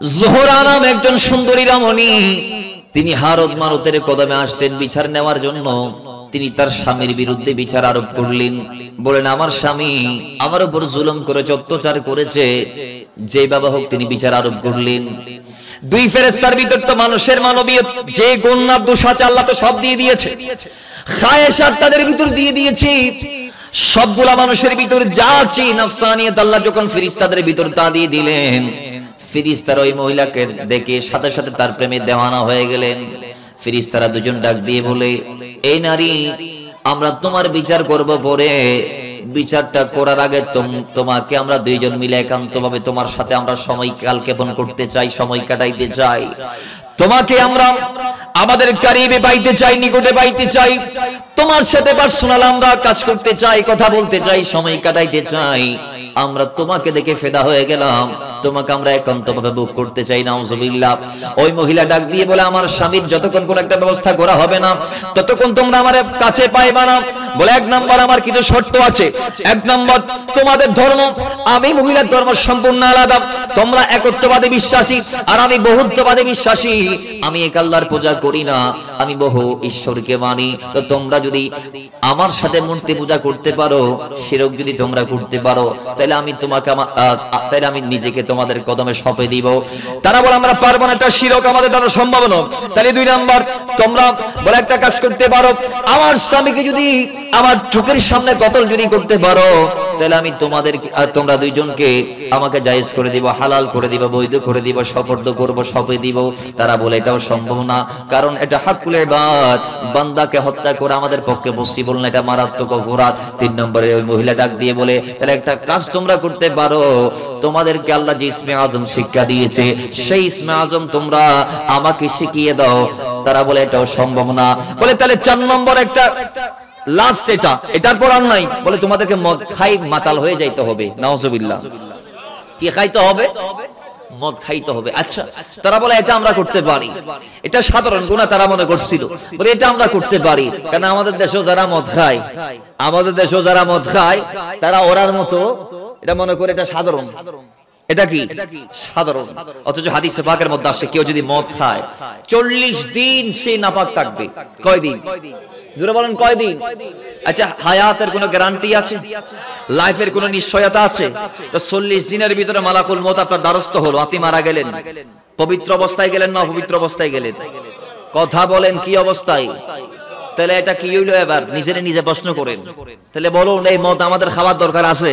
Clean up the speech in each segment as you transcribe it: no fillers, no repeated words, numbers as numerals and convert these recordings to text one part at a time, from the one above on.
জোহরা নাম একজন সুন্দরী রমণী, তিনি হারত মারতের কদমে আসলেন বিচার নেওয়ার জন্য। তিনি তার স্বামীর বিরুদ্ধে বিচার আরোপ করলেন, বলেন আমার স্বামী আমার উপর জুলুম করেছে, অত্যাচার করেছে, যে বাবা হোক তিনি বিচার আরোপ করলেন। দুই ফেরেশতার ভিতর তো মানুষের মানবীয় যে গুণ আর দোষ আছে আল্লাহ তো সব দিয়ে দিয়েছে, খায়েশাত তাদের ভিতর দিয়ে দিয়েছে। সবগুলা মানুষের ভিতর যা আছে নফসানিয়ত আল্লাহ যখন ফেরেশতাদের ভিতর তা দিয়ে দিলেন, ফেরেশতারা ওই মহিলাকে দেখে সাথে সাথে তার প্রেমে দেওয়ানা হয়ে গেলেন। ফেরেশতারা দুজন ডাক দিয়ে বলে, এই নারী আমরা তোমার বিচার করব, পরে বিচারটা করার আগে তোমাকে আমরা দুইজন মিলে একান্তভাবে তোমার সাথে আমরা সময় কালক্ষেপণ করতে চাই, সময় কাটাইতে চাই। তোমাকে আমরা আমাদের কারিবে পাইতে চাই, নিকটে পাইতে চাই, তোমার সাথে পার্সোনাল আমরা কাজ করতে চাই, কথা বলতে চাই, সময় কাটাইতে চাই। আমরা তোমাকে দেখে ফেদা হয়ে গেলাম, তোমাকে আমরা একান্তভাবে বুক করতে চাই। নাউজুবিল্লাহ। ওই মহিলা ডাক দিয়ে বলে, আমার স্বামীর যতক্ষণ কোন একটা ব্যবস্থা করা হবে না ততক্ষণ তোমরা আমার কাছে পাইবা না। বলে এক নাম্বার আমার কিছু শর্ত আছে। এক নাম্বার, তোমাদের ধর্ম আমি মহিলার ধর্ম সম্পূর্ণ আলাদা। তোমরা একত্ববাদে বিশ্বাসী আর আমি বহুত্ববাদে বিশ্বাসী। আমি এক আল্লাহর পূজা করি না, আমি বহু ঈশ্বরকে মানি। তো তোমরা যদি আমার সাথে মূর্তি পূজা করতে পারো, শিরক যদি তোমরা করতে পারো, তাহলে আমি তোমাকে তাহলে আমি নিজেকে তোমাদের কদমে সঁপে দিব। তারা বলে আমরা পারবো না, এটা শিরক আমাদের দ্বারা সম্ভব নয়। তাহলে দুই নাম্বার, তোমরা বলে একটা কাজ করতে পারো, আমার স্বামীকে যদি আমার চোখের সামনে কতল যদি করতে পারো, তাহলে আমি তোমাদের তোমরা দুইজনকে আমাকে জায়েজ করে দিব, হালাল করে দিব, বৈধ করে দিব, সফর্দ করব, সঁপে দিব। তারা বলে এটাও সম্ভব না, কারণ এটা হাক্কুল ইবাদ, বান্দাকে হত্যা করা আমাদের পক্ষে পসিবল না, এটা মারাত্মক অপরাধ। তিন নম্বরে ওই মহিলা ডাক দিয়ে বলে, তাহলে একটা কাজ তোমরা করতে পারো, তোমাদেরকে আল্লাহ যে ইসমে আজম শিক্ষা দিয়েছে সেই ইসমে আজম তোমরা আমাকে শিখিয়ে দাও। তারা বলে এটাও সম্ভব না। বলে তাহলে চার নম্বর একটা লাস্ট, এটার পর আর নাই। বলে তোমাদেরকে মদ খাই মাতাল হয়ে যাইতে হবে। নাউজুবিল্লাহ। কি খাইতে হবে? মদ খাইতে হবে। আচ্ছা, তারা বলে এটা আমরা করতে পারি, এটা সাধারণ গুনাহ তারা মনে করছিল। বলে এটা আমরা করতে পারি, কারণ আমাদের দেশেও যারা মদ খায়, তারা ওরার মতো এটা মনে করে এটা সাধারণ। এটা কি সাধারণ? অথচ হাদিসে পাকের মধ্যে আসে কেউ যদি মদ খায় 40 দিন সে নাপাক থাকবে। কয়দিন? জোরে বলেন কয়দিন? আচ্ছা, হায়াতের কোনো গ্যারান্টি আছে? লাইফের কোনো নিশ্চয়তা আছে? তো 40 দিনের ভিতরে মালাকুল মউত আপনার দ্বারস্থ হলো, আপনি মারা গেলেন, পবিত্র অবস্থায় গেলেন না অপবিত্র অবস্থায় গেলেন? কথা বলেন, কি অবস্থায়? তাহলে এটা কি হইলো? এবার নিজে প্রশ্ন করেন। তাহলে বলুন, এই মত আমাদের খাওয়ার দরকার আছে?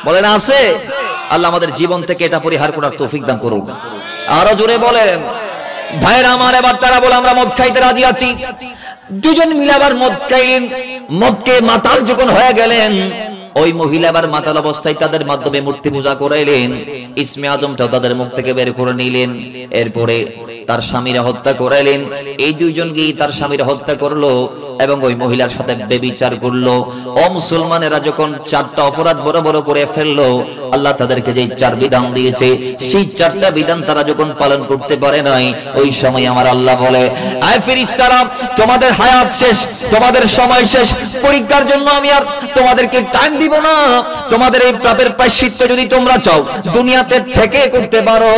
বলেন আছে? আল্লাহ আমাদের জীবন থেকে এটা পরিহার করার তৌফিক দান করুন। আরো জোরে বলেন। ভাইরা আমার, এবার তারা বলে আমরা মদ খাইতে রাজি আছি। দুজন মিলে আবার মদ খাইলেন। মদকে মাতাল যখন হয়ে গেলেন, ওই মহিলা আবার মাতাল অবস্থায় তাদের মাধ্যমে মূর্তি পূজা করাইলেন, ইসমে আজমটা তাদের মুখ থেকে বের করে নিলেন। এরপরে তার স্বামীরা হত্যা করাইলেন। এই দুইজনকেই তার স্বামীরা হত্যা করলো এবং ওই মহিলার সাথে ব্যভিচার করলো। ও মুসলমানেরা যখন 4টা অপরাধ বড় বড় করে ফেললো, আল্লাহ তাদেরকে যে 4 বিধান দিয়েছে, সেই 4টা বিধান তারা যখন পালন করতে পারে নাই, ওই সময় আমার আল্লাহ বলে, আয় ফেরেশতারা, তোমাদের হায়াত শেষ, তোমাদের সময় শেষ, পরীক্ষার জন্য আমি আর তোমাদেরকে টাইম দিব না। তোমাদের এই পাপের প্রায়শ্চিত্ত যদি তোমরা চাও দুনিয়াতে থেকে করতে পারো,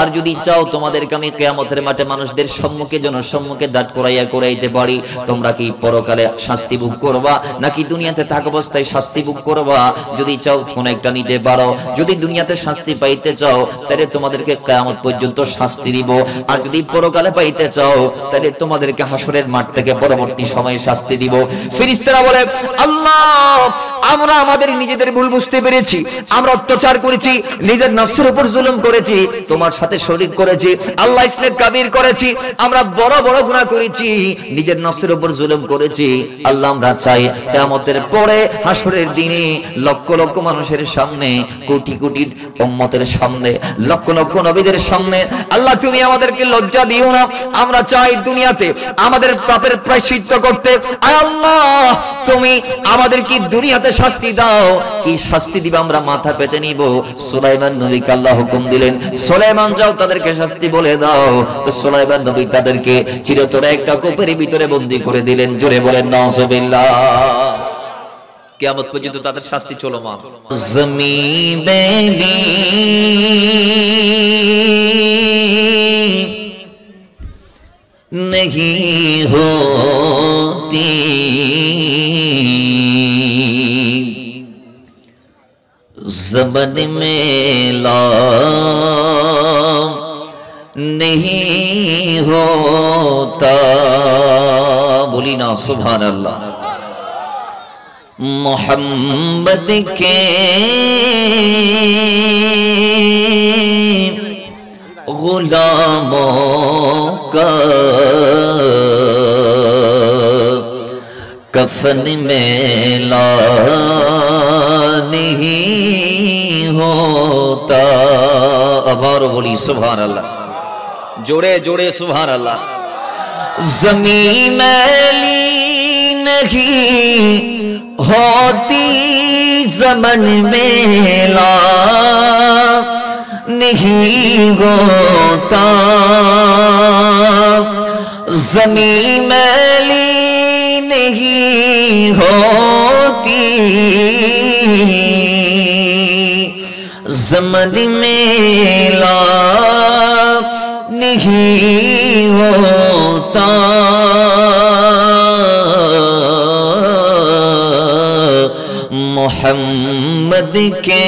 আর যদি চাও তোমাদেরকে আমি কিয়ামতের মাঠে মানুষদের সম্মুখে জনসম্মুখে দাঁড় করাইতে পারি, তোমরা কি পরকালে শাস্তি ভোগ করবা নাকি দুনিয়াতে থাকা অবস্থায় শাস্তি ভোগ করবা? যদি চাও কোন একটা নিতে পারো। যদি দুনিয়াতে শাস্তি পাইতে চাও তাহলে তোমাদেরকে কিয়ামত পর্যন্ত শাস্তি দিব, আর যদি পরকালে পাইতে চাও তাহলে তোমাদেরকে হাসরের মাঠ থেকে পরবর্তী সময়ে শাস্তি দিব। ফেরেশতারা বলে, আল্লাহ, আমরা আমাদের নিজেদের ভুল বুঝতে পেরেছি, আমরা অত্যাচার করেছি, নিজের নফসের উপর জুলুম করেছি, তোমার সাথে শরীক করেছি, আল্লাহ ইসলাম কাবির করেছি, আমরা বড় বড় গুনাহ করেছি, নিজের নফসের উপর জুলুম করেছি। আল্লাহ, আমরা চাই কিয়ামতের পরে হাসরের দিনে লক্ষ লক্ষ মানুষের সামনে, কোটি কোটি উম্মতের সামনে, লক্ষ লক্ষ নবীদের সামনে, আল্লাহ তুমি আমাদেরকে লজ্জা দিও না। আমরা চাই দুনিয়াতে আমাদের পাপের প্রায়শ্চিত্ত করতে। আয় আল্লাহ, তুমি আমাদের কি দুনিয়াতে শাস্তি দাও, কি শাস্তি দিবা আমরা মাথা পেতে নিব। সুলাইমান নবীকে আল্লাহ হুকুম দিলেন, সুলাইমান যাও তাদেরকে শাস্তি বলে দাও। তো সুলাইমান নবী তাদেরকে চিরতরে একটা কূপের ভিতরে বন্দী করে দিলেন। জোরে বলেন নাউজুবিল্লাহ। কিয়ামত পর্যন্ত তাদের শাস্তি চলমান। জমিন বেলি नहीं होती ज़बन में ला नहीं होता। बोली ना सुभान अल्लाह। मोहम्मद के गुलामों का कफन में ला नहीं होता। अबार बोली सुभान अल्लाह, जोड़े जोड़े सुभान अल्लाह। ज़मीन मैली नहीं होती ज़मन में ला नहीं होता। ज़मीन मैली नहीं होती ज़मन में ला नहीं होता। मोहम्मद के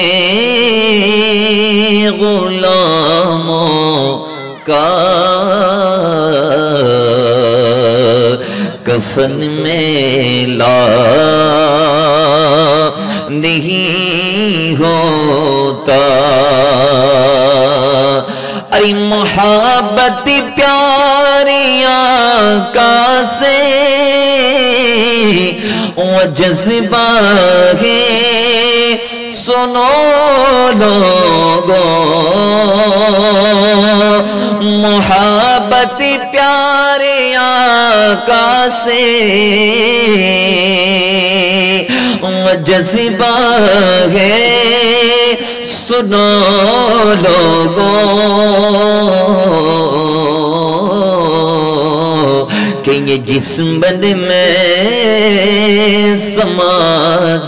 गुलामों का कफन में ला नहीं होता। अरे मोहब्बत प्यारी आका से वो जज्बा है सुनो लोगों। मोहब्बत प्यारे आका से वो जज्बा है सुनो लोगों कि ये जिस्म में समा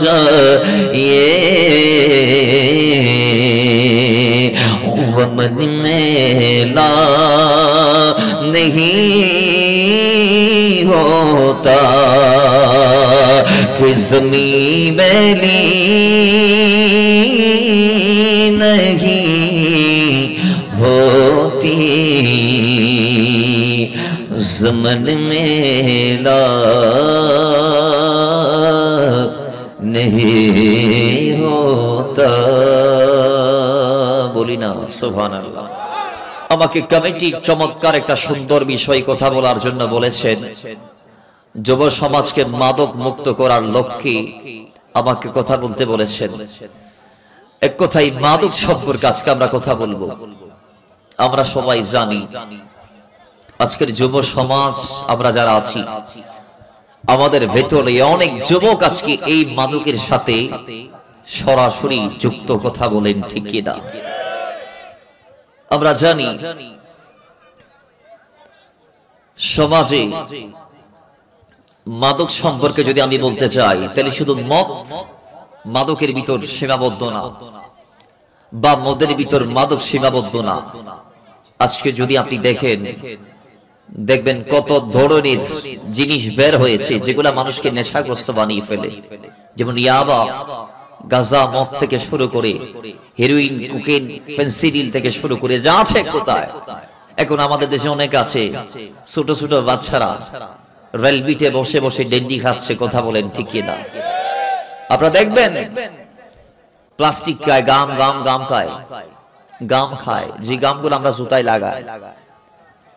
जाए वमन में ला नहीं होता। कि ज़मीन मैली नहीं होती ज़मन में ला नहीं होता। बोली ना सुभान अल्लाह। আমাকে কমিটি চমৎকার একটা সুন্দর বিষয় কথা বলার জন্য বলেছেন। যুব সমাজকে মাদক মুক্ত করার লক্ষ্যে আমাকে কথা বলতে বলেছেন। এক কথাই মাদক সম্পর্কে আজকে আমরা কথা বলবো। আমরা সবাই জানি আজকের যুব সমাজ আমরা যারা আছি আমাদের ভেতরে অনেক যুবক আজকে এই মাদকের সাথে সরাসরি যুক্ত, কথা বলেন ঠিক কি না? আমরা জানি সমাজে মাদক সম্পর্কে যদি আমি বলতে চাই তাহলে শুধু মদ মাদকের ভিতর সীমাবদ্ধ না, বা মদের ভিতর মাদক সীমাবদ্ধ না। আজকে যদি আপনি দেখবেন কত ধরনের জিনিস বের হয়েছে যেগুলা মানুষকে নেশাগ্রস্ত বানিয়ে ফেলে। যেমন ইয়াবা, গাঁজা, মদ থেকে শুরু করে হেরোইন, কোকেন, ফেন্সিডিল থেকে শুরু করে যা আছে কোথায়। এখন আমাদের দেশে অনেক আছে ছোট ছোট বাচ্চারা রেলবিটে বসে বসে ডেন্ডি খাচ্ছে, কথা বলেন ঠিক কি না? আপনারা দেখবেন প্লাস্টিক খায়, গাম খায়, যে গামগুলো আমরা জুতায় লাগাই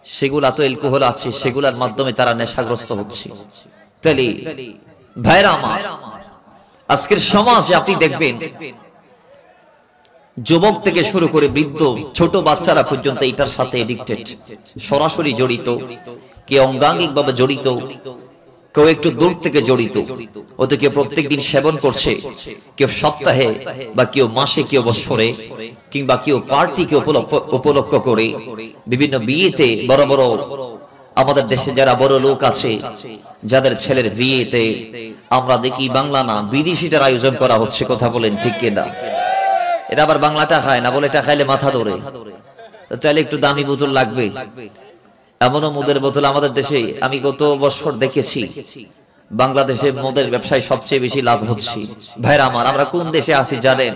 সেগুলা তো অ্যালকোহল আছে, সেগুলোর মাধ্যমে তারা নেশাগ্রস্ত হচ্ছে। তাহলে ভাইরা আমার, আজকের সমাজে আপনি দেখবেন যুবক থেকে শুরু করে বৃদ্ধ, ছোট বাচ্চারা পর্যন্ত এটার সাথে এডিক্টেড, সরাসরি জড়িত, কেউ অঙ্গাঙ্গিক ভাবে জড়িত, কেউ একটু দূর থেকে জড়িত। ওতে কেউ প্রত্যেকদিন সেবন করছে, কেউ সপ্তাহে বা কেউ মাসে, কেউ বছরে, কিংবা কেউ পার্টিকে উপলক্ষ করে বিভিন্ন বিয়েতে বড় বড় আমাদের দেশে যারা বড় লোক আছে, যাদের ছেলের বিয়েতে আমরা দেখি বাংলা না বিদেশিটার আয়োজন করা হচ্ছে, কথা বলেন ঠিক কিনা? এটা আবার বাংলাটা খায় না, বলে এটা খাইলে মাথা ধরে, চাইলে একটু দামি বোতল লাগবে। এমনও মদের বোতল আমাদের দেশে আমি গত বছর দেখেছি। বাংলাদেশে মদের ব্যবসায় সবচেয়ে বেশি লাভ হচ্ছে। ভাইরা আমার, আমরা কোন দেশে আছি জানেন?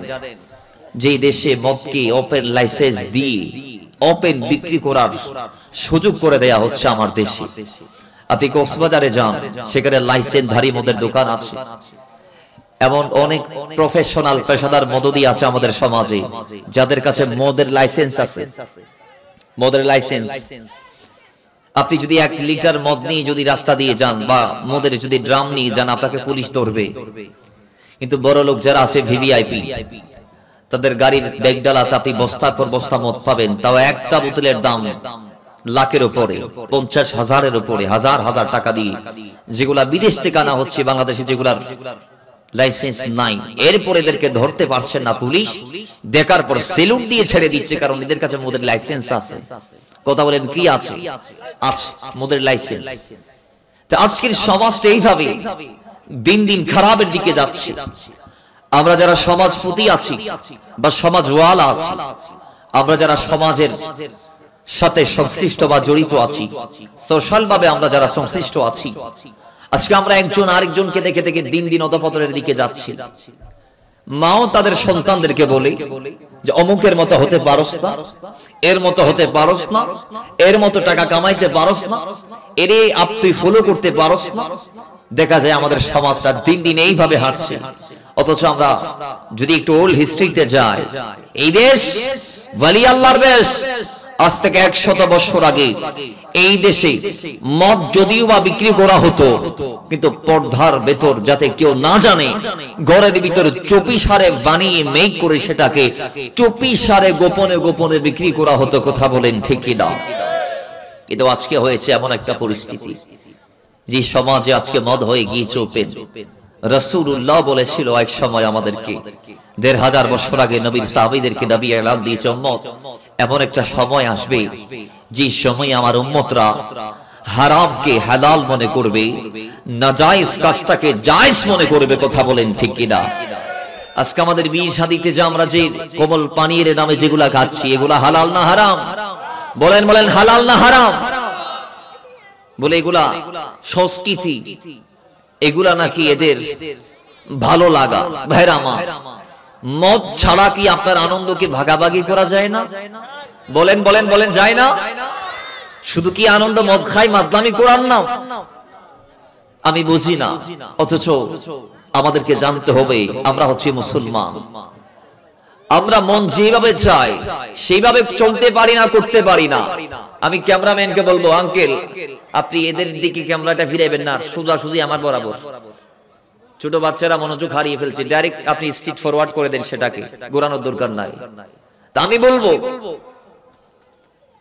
যেই দেশে মদকে ওপেন লাইসেন্স দিয়ে ওপেন বিক্রি করার সুযোগ করে দেয়া হচ্ছে আমার দেশে। আপনি কক্সবাজারে যান, সেখানে লাইসেন্সধারী মদের দোকান আছে। এমন অনেক প্রফেশনাল পেশাদার মদদি আছে আমাদের সমাজে, যাদের কাছে মদের লাইসেন্স আছে। মদের লাইসেন্স, আপনি যদি 1 লিটার মদ নিয়ে যদি রাস্তা দিয়ে যান বা মদের যদি ড্রাম নিয়ে যান, আপনাকে পুলিশ ধরবে। কিন্তু বড় লোক যারা আছে ভিভিআইপি, তাদের গাড়ির ব্যাগডালাতে আপনি বস্তার পর বস্তা মদ পাবেন, তাও একটা বোতলের দাম লাখের উপরে, 50,000-এর উপরে, হাজার হাজার টাকা দিয়ে, যেগুলা বিদেশ থেকে আনা হচ্ছে বাংলাদেশে, যেগুলার লাইসেন্স নাই। এরপর এদেরকে ধরতে পারছেন না পুলিশ, দেখার পর সেলুট দিয়ে ছেড়ে দিচ্ছে, কারণ এদের কাছে মদের লাইসেন্স আছে। কথা বলেন কি আছে? আছে মদের লাইসেন্স। তো আজকের সমাজটা এইভাবে দিন দিন খারাপের দিকে যাচ্ছে। আমরা যারা সমাজপতি আছি বা সমাজওয়ালা আছি, আমরা যারা সমাজের সাথে সংশ্লিষ্ট বা জড়িত আছি, সোশ্যাল ভাবে আমরা যারা সংশ্লিষ্ট আছি, আজকে আমরা একজন আরেকজনকে দেখে দেখে দিন দিন অধপতনের দিকে যাচ্ছি। মাও তাদের সন্তানদেরকে বলে যে অমুকের মতো হতে পারস না, এর মতো হতে পারস না, এর মতো টাকা কামাইতে পারস না, এর আপ তুই ফলো করতে পারস না। দেখা যায় আমাদের সমাজটা দিন দিন এইভাবে হাঁটছে। অথচ আমরা যদি একটু ওল্ড হিস্ট্রিতে যাই, এই দেশ ওয়ালি আল্লাহর দেশ। আজ থেকে 100 বছর আগে এই দেশে মদ যদিও বা বিক্রি করা হতো, কিন্তু পর্দার ভেতর যাতে কেউ না জানে, ঘরের ভিতরে চুপি সারে বানিয়ে মেক করে সেটাকে চুপি সারে গোপনে গোপনে বিক্রি করা হতো। কথা বলেন ঠিক কি না? কিন্তু আজকে হয়েছে এমন একটা পরিস্থিতি, যে সমাজে আজকে মদ হয়ে গিয়েছে ওপেন। রাসূলুল্লাহ বলেছিল এক সময় আমাদেরকে, 1500 বছর আগে নবীর সাহাবীদেরকে নবী এলান দিয়েছে, উম্মত এমন একটা সময় আসবে যে সময় আমার উম্মতরা হারামকে হালাল মনে করবে, নাজায়েজ কাজটাকে জায়েজ মনে করবে। কথা বলেন ঠিক কিনা? আজকে আমাদের বিয়ে শাদীতে যে আমরা যে কোমল পানির নামে যেগুলা খাচ্ছি, এগুলা হালাল না হারাম? বলেন বলেন, হালাল না হারাম? বলে এগুলা সংস্কৃতি, এগুলা নাকি এদের ভালো লাগা। ভাইরা আমার, মদ ছাড়া কি আপনার আনন্দকে ভাগাভাগি করা যায় না? বলেন বলেন বলেন, যায় না? শুধু কি আনন্দ মদ খাই মাতলামি কোরআন না? আমি বুঝি না। অথচ আমাদেরকে জানতে হবে আমরা হচ্ছে মুসলমান। আমরা মন যেভাবে চাই সেইভাবে চলতে পারি না, করতে পারি না। আমি ক্যামেরাম্যানকে বলবো, আঙ্কেল আপনি এদের দিকে ক্যামেরাটা ফিরাইবেন না, সোজাসুজি আমার বরাবর। ছোট বাচ্চারা মনোযোগ হারিয়ে ফেলছে, ডাইরেক্ট আপনি স্ট্রিট ফরওয়ার্ড করে দেন, সেটাকে ঘোরানোর দরকার নাই। তা আমি বলবো,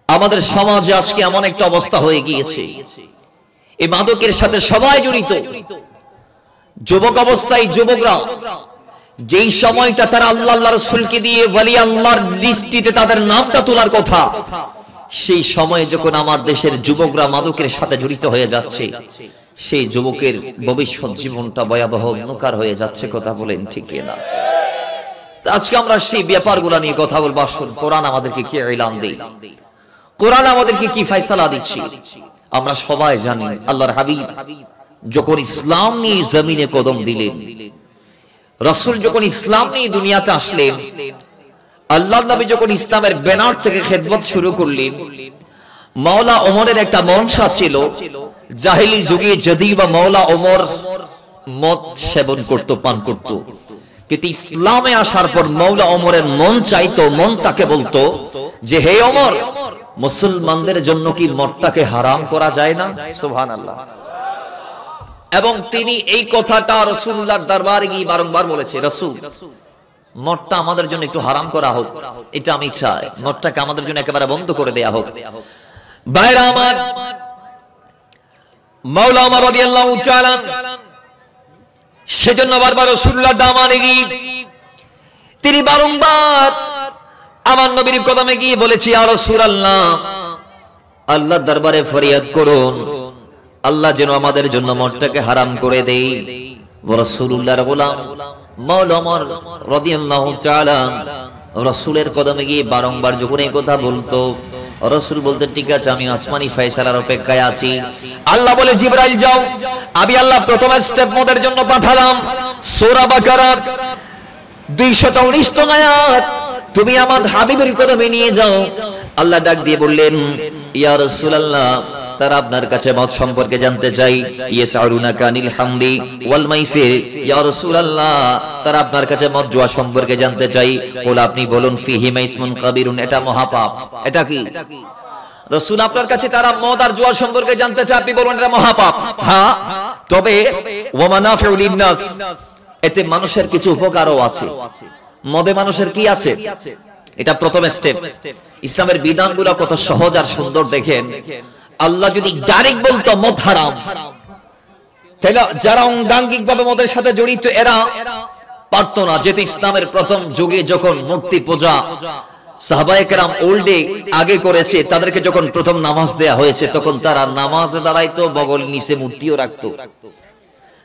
আমাদের সমাজে আজকে এমন একটা অবস্থা হয়ে গিয়েছে, এই মাদকের সাথে সবাই জড়িত। যুবক অবস্থায় যুবকরা যেই সময়টা তারা আল্লাহ আল্লাহ রাসূলকে দিয়ে ওয়ালি আল্লাহর লিস্টিতে তাদের নামটা তোলার কথা, সেই সময়ে যখন আমার দেশের যুবকরা মাদকের সাথে জড়িত হয়ে যাচ্ছে, সেই যুবকের ভবিষ্যৎ জীবনটা ভয়াবহ অন্ধকার হয়ে যাচ্ছে। কথা বলেন ঠিক না? আজকে আমরা সেই ব্যাপারগুলো নিয়ে কথা বলবো। আসুন, কোরআন আমাদেরকে কি ইলান দেয়, কোরআন আমাদেরকে কি ফয়সালা দিচ্ছে। আমরা সবাই জানি আল্লাহর হাবিব যখন ইসলাম নিয়ে জমিনে কদম দিলেন, রাসূল যখন ইসলাম নিয়ে দুনিয়াতে আসলেন, আল্লাহর নবী যখন ইসলামের ব্যানার থেকে খেদমত শুরু করলেন, মাওলা ওমরের একটা মনসা ছিল। জাহেলি যুগে যদিও বা মাওলা ওমর মদ সেবন করত, পান করত, কিন্তু ইসলামে আসার পর মাওলা ওমরের মন চাইতো, মন তাকে বলতো যে হে ওমর, মুসলমানদের জন্য কি মদটাকে হারাম করা যায় না? সুবহানাল্লাহ। এবং তিনি এই কথাটা রাসূলুল্লাহর দরবারে গিয়ে বারংবার বলেছে, রাসূল মদটা আমাদের জন্য একটু হারাম করা হোক, এটা আমি চাই, মদটাকে আমাদের জন্য একেবারে বন্ধ করে দেয়া হোক। ভাইরা আমার, মাওলা ওমর রাদিয়াল্লাহু তাআলা সেজন্য বারবার রাসূলুল্লাহর দামানে গিয়ে তিনি বারংবার আমার নবীর কদমে গিয়ে বলেছি, ইয়া রাসূলুল্লাহ আল্লাহর দরবারে ফরিয়াদ করুন, আল্লাহ যেন আমাদের জন্য মদটাকে হারাম করে দেয়। রাসূলুল্লাহর গোলাম মাওলা ওমর রাদিয়াল্লাহু তাআলা রাসূলের কদমে গিয়ে বারংবার যখন এই কথা বলতো, রাসূল বলতেন ঠিক আছে আমি আসমানি ফয়সালার অপেক্ষায় আছি। আল্লাহ বলে জিবরাইল যাও, আমি আল্লাহ প্রথম স্টেপ মদের জন্য পাঠালাম। সূরা বাকারার 219 নং আয়াত, তুমি আমার হাবিবের কদমে নিয়ে যাও। আল্লাহ ডাক দিয়ে বললেন, ইয়া রাসূলুল্লাহ, তারা আপনার কাছে মদ সম্পর্কে জানতে চাই। ইয়াসআলুনাকা আনিল হামরি ওয়াল মাইসির, ইয়া রাসূলুল্লাহ, তারা আপনার কাছে মদ জুয়া সম্পর্কে জানতে চাই। বলে আপনি বলুন ফিহিমা ইসমুন কাবীরুন, এটা মহাপাপ। এটা কি রাসূল আপনার কাছে তারা মদ আর জুয়া সম্পর্কে জানতে চায়, আপনি বলুন এটা মহাপাপ। হ্যাঁ, তবে ওয়া মানাফিউ লিন-নাস, এতে মানুষের কিছু উপকারও আছে। মদে মানুষের কি আছে? এটা প্রথম স্টেপ। ইসলামের বিধানগুলো কত সহজ আর সুন্দর দেখেন। আল্লাহ যদি ডাইরেক্ট বলতো মদ হারাম, তাহলে যারা অঙ্গাঙ্গিক ভাবে মদের সাথে জড়িত এরা পারতো না। যেহেতু ইসলামের প্রথম যুগে যখন মূর্তি পূজা সাহাবায়ে কেরাম ওল্ডে আগে করেছে, তাদেরকে যখন প্রথম নামাজ দেয়া হয়েছে তখন তারা নামাজে দাঁড়াইতো, বগল নিচে মূর্তিও রাখতো।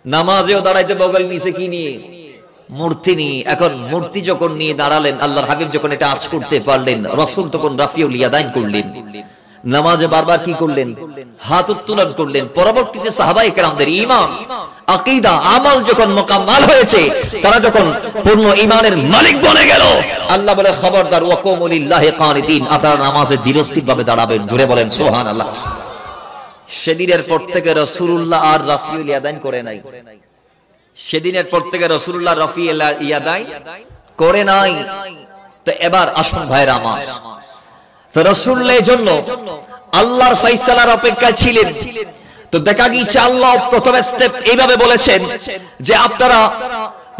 নামাজেও দাঁড়াইতে বগল নিচে কি নিয়ে? মূর্তি নিয়ে। এখন মূর্তি যখন নিয়ে দাঁড়ালেন, আল্লাহর হাবিব যখন এটা আজ করতে পারলেন, রাসূল তখন রাফিউল ইয়াদাইন করলেন। নামাজে বারবার কি করলেন? হাত উত্তোলন করলেন। পরবর্তীতে সাহাবায়ে কেরামদের ঈমান, আকীদা, আমল যখন মুকাম্মাল হয়েছে, তারা যখন পূর্ণ ঈমানের মালিক বনে গেল, আল্লাহ বলে খবরদার ওয়াকুমু লিল্লাহি কানিতিন, আপনারা নামাজে দৃঢ়স্থিরভাবে দাঁড়াবেন। জোরে বলেন সুবহানাল্লাহ। সেদিনের পর থেকে রাসূলুল্লাহ আর রাফিউল ইয়াদাইন করে নাই। সেদিনের পর থেকে রাসূলুল্লাহ রাফিউল ইয়াদাইন করে নাই। তো এবার আসুন ভাইরা আমার, রাসূলের জন্য আল্লাহর ফয়সালার অপেক্ষায় ছিলেন। তো দেখা গিয়েছে আল্লাহ প্রথম স্টেপ এইভাবে বলেছেন যে আপনারা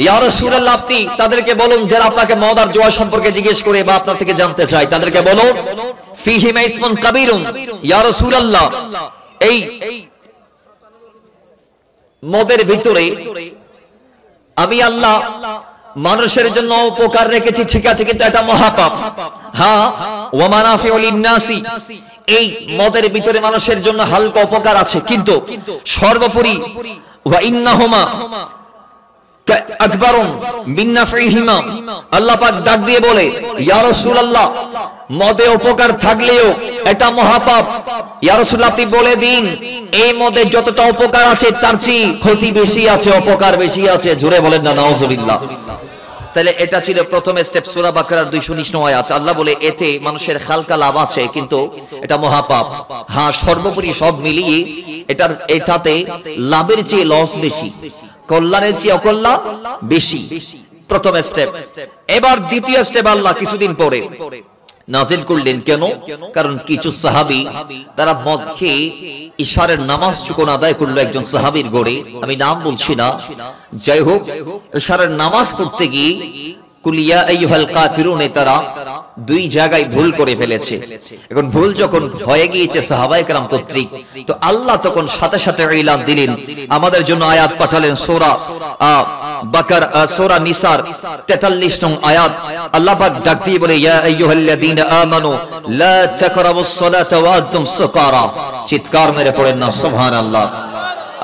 ইয়া রাসূলুল্লাহ, আপনি তাদেরকে বলুন যারা আপনাকে মদ আর জুয়া সম্পর্কে জিজ্ঞেস করে বা আপনার থেকে জানতে চায়, তাদেরকে বলুন ফিহিমা ইসমুন কাবীরুন, ইয়া রাসূলুল্লাহ, এই মদের ভিতরে আমি আল্লাহ মানুষের জন্য উপকার রেখেছি, ঠিক আছে, কিন্তু এটা মহাপাপ। হ্যাঁ, ওয়া মানাফিউ লিন-নাসি, এই মদের ভিতরে মানুষের জন্য হালকা উপকার আছে, কিন্তু সর্বোপরি ওয়া ইন্নাহুমা আকবারুন মিন নাফিহিমা, আল্লাহ পাক ডাক দিয়ে বলে ইয়া রাসূলুল্লাহ, মদে উপকার থাকলেও এটা মহাপাপ। ইয়া রাসূলুল্লাহ, আপনি বলে দিন এই মদে যতটা উপকার আছে তার চেয়ে ক্ষতি বেশি আছে, অপকার বেশি আছে। জোরে বলেন না নাউজুবিল্লাহ। তাহলে এটা ছিল প্রথম স্টেপ, সূরা বাকারার 219 নং আয়াত। আল্লাহ বলে এতে মানুষের হালকা লাভ আছে, কিন্তু এটা মহাপাপ। হ্যাঁ, সর্বোপরি সব মিলিয়ে এটাতে লাভের চেয়ে লস বেশি, কল্যাণের চেয়ে অকল্যাণ বেশি। প্রথম স্টেপ। এবার দ্বিতীয় স্টেপ আল্লাহ কিছুদিন পরে নাজিল করলেন। কেন? কারণ কিছু সাহাবী তারা মদ খেয়ে ইশারের নামাজ যখন আদায় করলো একজন সাহাবীর গড়ে, আমি নাম বলছি না, যাই হোক, ইশারের নামাজ পড়তে গিয়ে কুল ইয়া আইয়ুহাল কাফিরুন তারা দুই জায়গায় ভুল করে ফেলেছে। এখন ভুল যখন হয়ে গিয়েছে সাহাবায়ে কেরাম কর্তৃক, তো আল্লাহ তখন সাথে সাথে ইলান দিলেন, আমাদের জন্য আয়াত পাঠালেন। সূরা বাকারা, সূরা নিসার 43 নং আয়াত। আল্লাহ পাক ডাক দিয়ে বলে ইয়া আইয়ুহাল্লাযীনা আমানু লা তাকরাবুস সালাতা ওয়া আনতুম সুকারা। চিৎকার মেরে পড়েন না সুবহানাল্লাহ।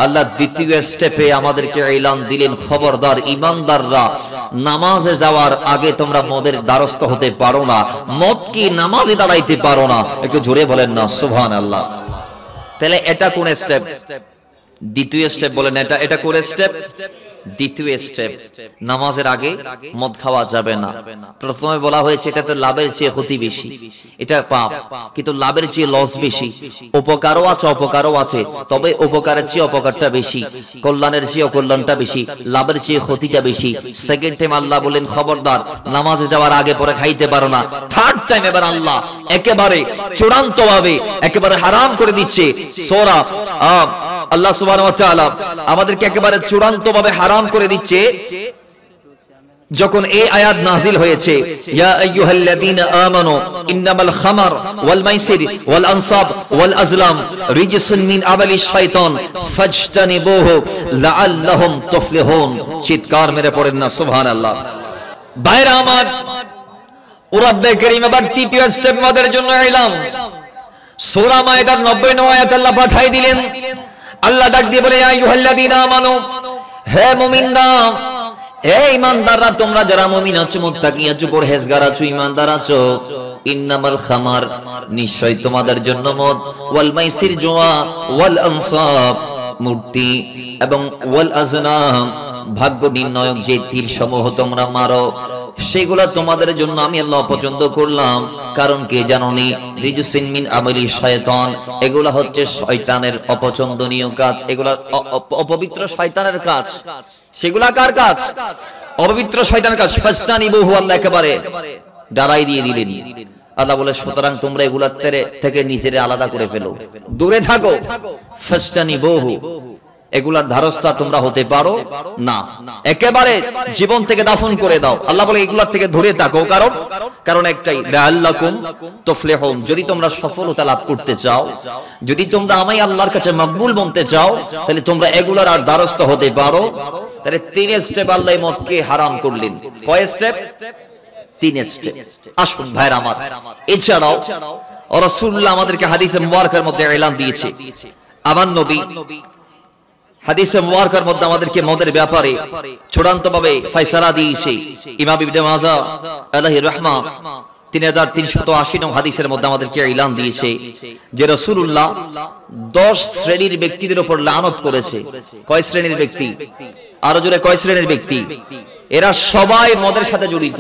আল্লাহ দ্বিতীয় স্টেপে আমাদেরকে ইলান দিলেন, খবরদার ঈমানদাররা, নামাজে যাওয়ার আগে তোমরা মদের দ্বারস্থ হতে পারো না, মদ কি নামাজে দাঁড়াইতে পারো না। একটু জোরে বলেন না সুবহানাল্লাহ। তাহলে এটা কোন স্টেপ? দ্বিতীয় স্টেপ। বলেন এটা কোন স্টেপ? দ্বিতীয় স্টেপ। নামাজের আগে মদ খাওয়া যাবে না। প্রথমে বলা হয়েছে এটাতে লাভের চেয়ে ক্ষতি বেশি, এটা পাপ, কিন্তু লাভের চেয়ে লস বেশি। উপকারও আছে, অপকারও আছে, তবে উপকারের চেয়ে অপকারটা বেশি, কল্যাণের চেয়ে অকল্যাণটা বেশি, লাভের চেয়ে ক্ষতিটা বেশি। সেকেন্ড টাইম আল্লাহ বলেন খবরদার নামাজে যাওয়ার আগে পরে খাইতে পারো না। থার্ড টাইম এবার আল্লাহ একেবারে চূড়ান্ত ভাবে একেবারে হারাম করে দিচ্ছে। সূরা আল্লাহ সুবহানাহু ওয়া তাআলা আমাদেরকে একেবারে চূড়ান্ত ভাবে হারাম করে দিচ্ছে। যখন এই আয়াত নাযিল হয়েছে, ইয়া আইয়ুহাল্লাযীনা আমানু ইন্নামাল খামার ওয়াল মাইসির ওয়াল আনসাব ওয়াল আজলাম রিজসুন মিন আমালিশ শাইতান ফাজতানিবুহু লাআল্লাহুম তুফলিহুন। চিৎকার মেরে পড়েন না সুবহানাল্লাহ। ভাইরা আমার, রব্বে কারীম এবার তৃতীয় স্টেপ আমাদের জন্য এলাম। সূরা মায়েদার 90 নং আয়াত আল্লাহ পাঠাই দিলেন। আল্লাহ ডাক দিয়ে বলে, ইয়া আইয়ুহাল্লাযীনা আমানু, হে মুমিনরা, হে ঈমানদাররা, তোমরা যারা মুমিন আছো, মুত্তাকি আছো, পরহেজগার আছো, ঈমানদার আছো, ইন্নামাল খামার, নিশ্চয় তোমাদের জন্য মদ, ওয়াল মাইসির, জুয়া, ওয়াল আনসাব, মূর্তি, এবং ওয়াল আজনাম, ভাগ্য নির্ণয়ক যে তীর সমূহ তোমরা মারো, সেগুলা তোমাদের জন্য আমি আল্লাহ পছন্দ করলাম। কারণ কে জানোনি? রিজসিন মিন আমালি শয়তান, এগুলা হচ্ছে শয়তানের অপছন্দনীয় কাজ, এগুলা অপবিত্র শয়তানের কাজ। সেগুলা কার কাজ? অপবিত্র শয়তানের কাজ। ফাস্তানিবুহু, আল্লাহ একেবারে ডারাই দিয়ে দিলেন। আল্লাহ বলে, সুতরাং তোমরা এগুলা থেকে নিজেরে আলাদা করে ফেলো, দূরে থাকো। ফাস্তানিবুহু, এগুলার ধারস্থা তোমরা হতে পারো না, একেবারে জীবন থেকে দাফন করে দাও। আল্লাহ বলে এগুলার থেকে দূরে থাকো, কারণ একটাই, লাআল্লাকুম তুফলিহুন, যদি তোমরা সফলতা লাভ করতে চাও, যদি তোমরা আমায় আল্লাহর কাছে মকবুল বনতে চাও, তাহলে তোমরা এগুলার আর দ্বারস্থ হতে পারো। তাহলে 3 স্টেপ আল্লাহ মদকে হারাম করলেন। কয় স্টেপ? 3 স্টেপ। আসুন ভাইরা আমার, এছাড়াও রাসূলুল্লাহ আমাদেরকে হাদিসে মুবারকার মধ্যে এলান দিয়েছে। আমার নবী হাদিসে মুবারকার মধ্যে আমাদেরকে মদের ব্যাপারে চূড়ান্তভাবে ফয়সালা দিয়েছে। ইমাম ইবনে মাজাহ আলাইহির রাহমা 3380 নং হাদিসের মধ্যে আমাদেরকে এলান দিয়েছে যে রাসূলুল্লাহ 10 শ্রেণীর ব্যক্তিদের উপর লানত করেছে। কয় শ্রেণীর ব্যক্তি? আরো জোরে, কয় শ্রেণীর ব্যক্তি? এরা সবাই মদের সাথে জড়িত।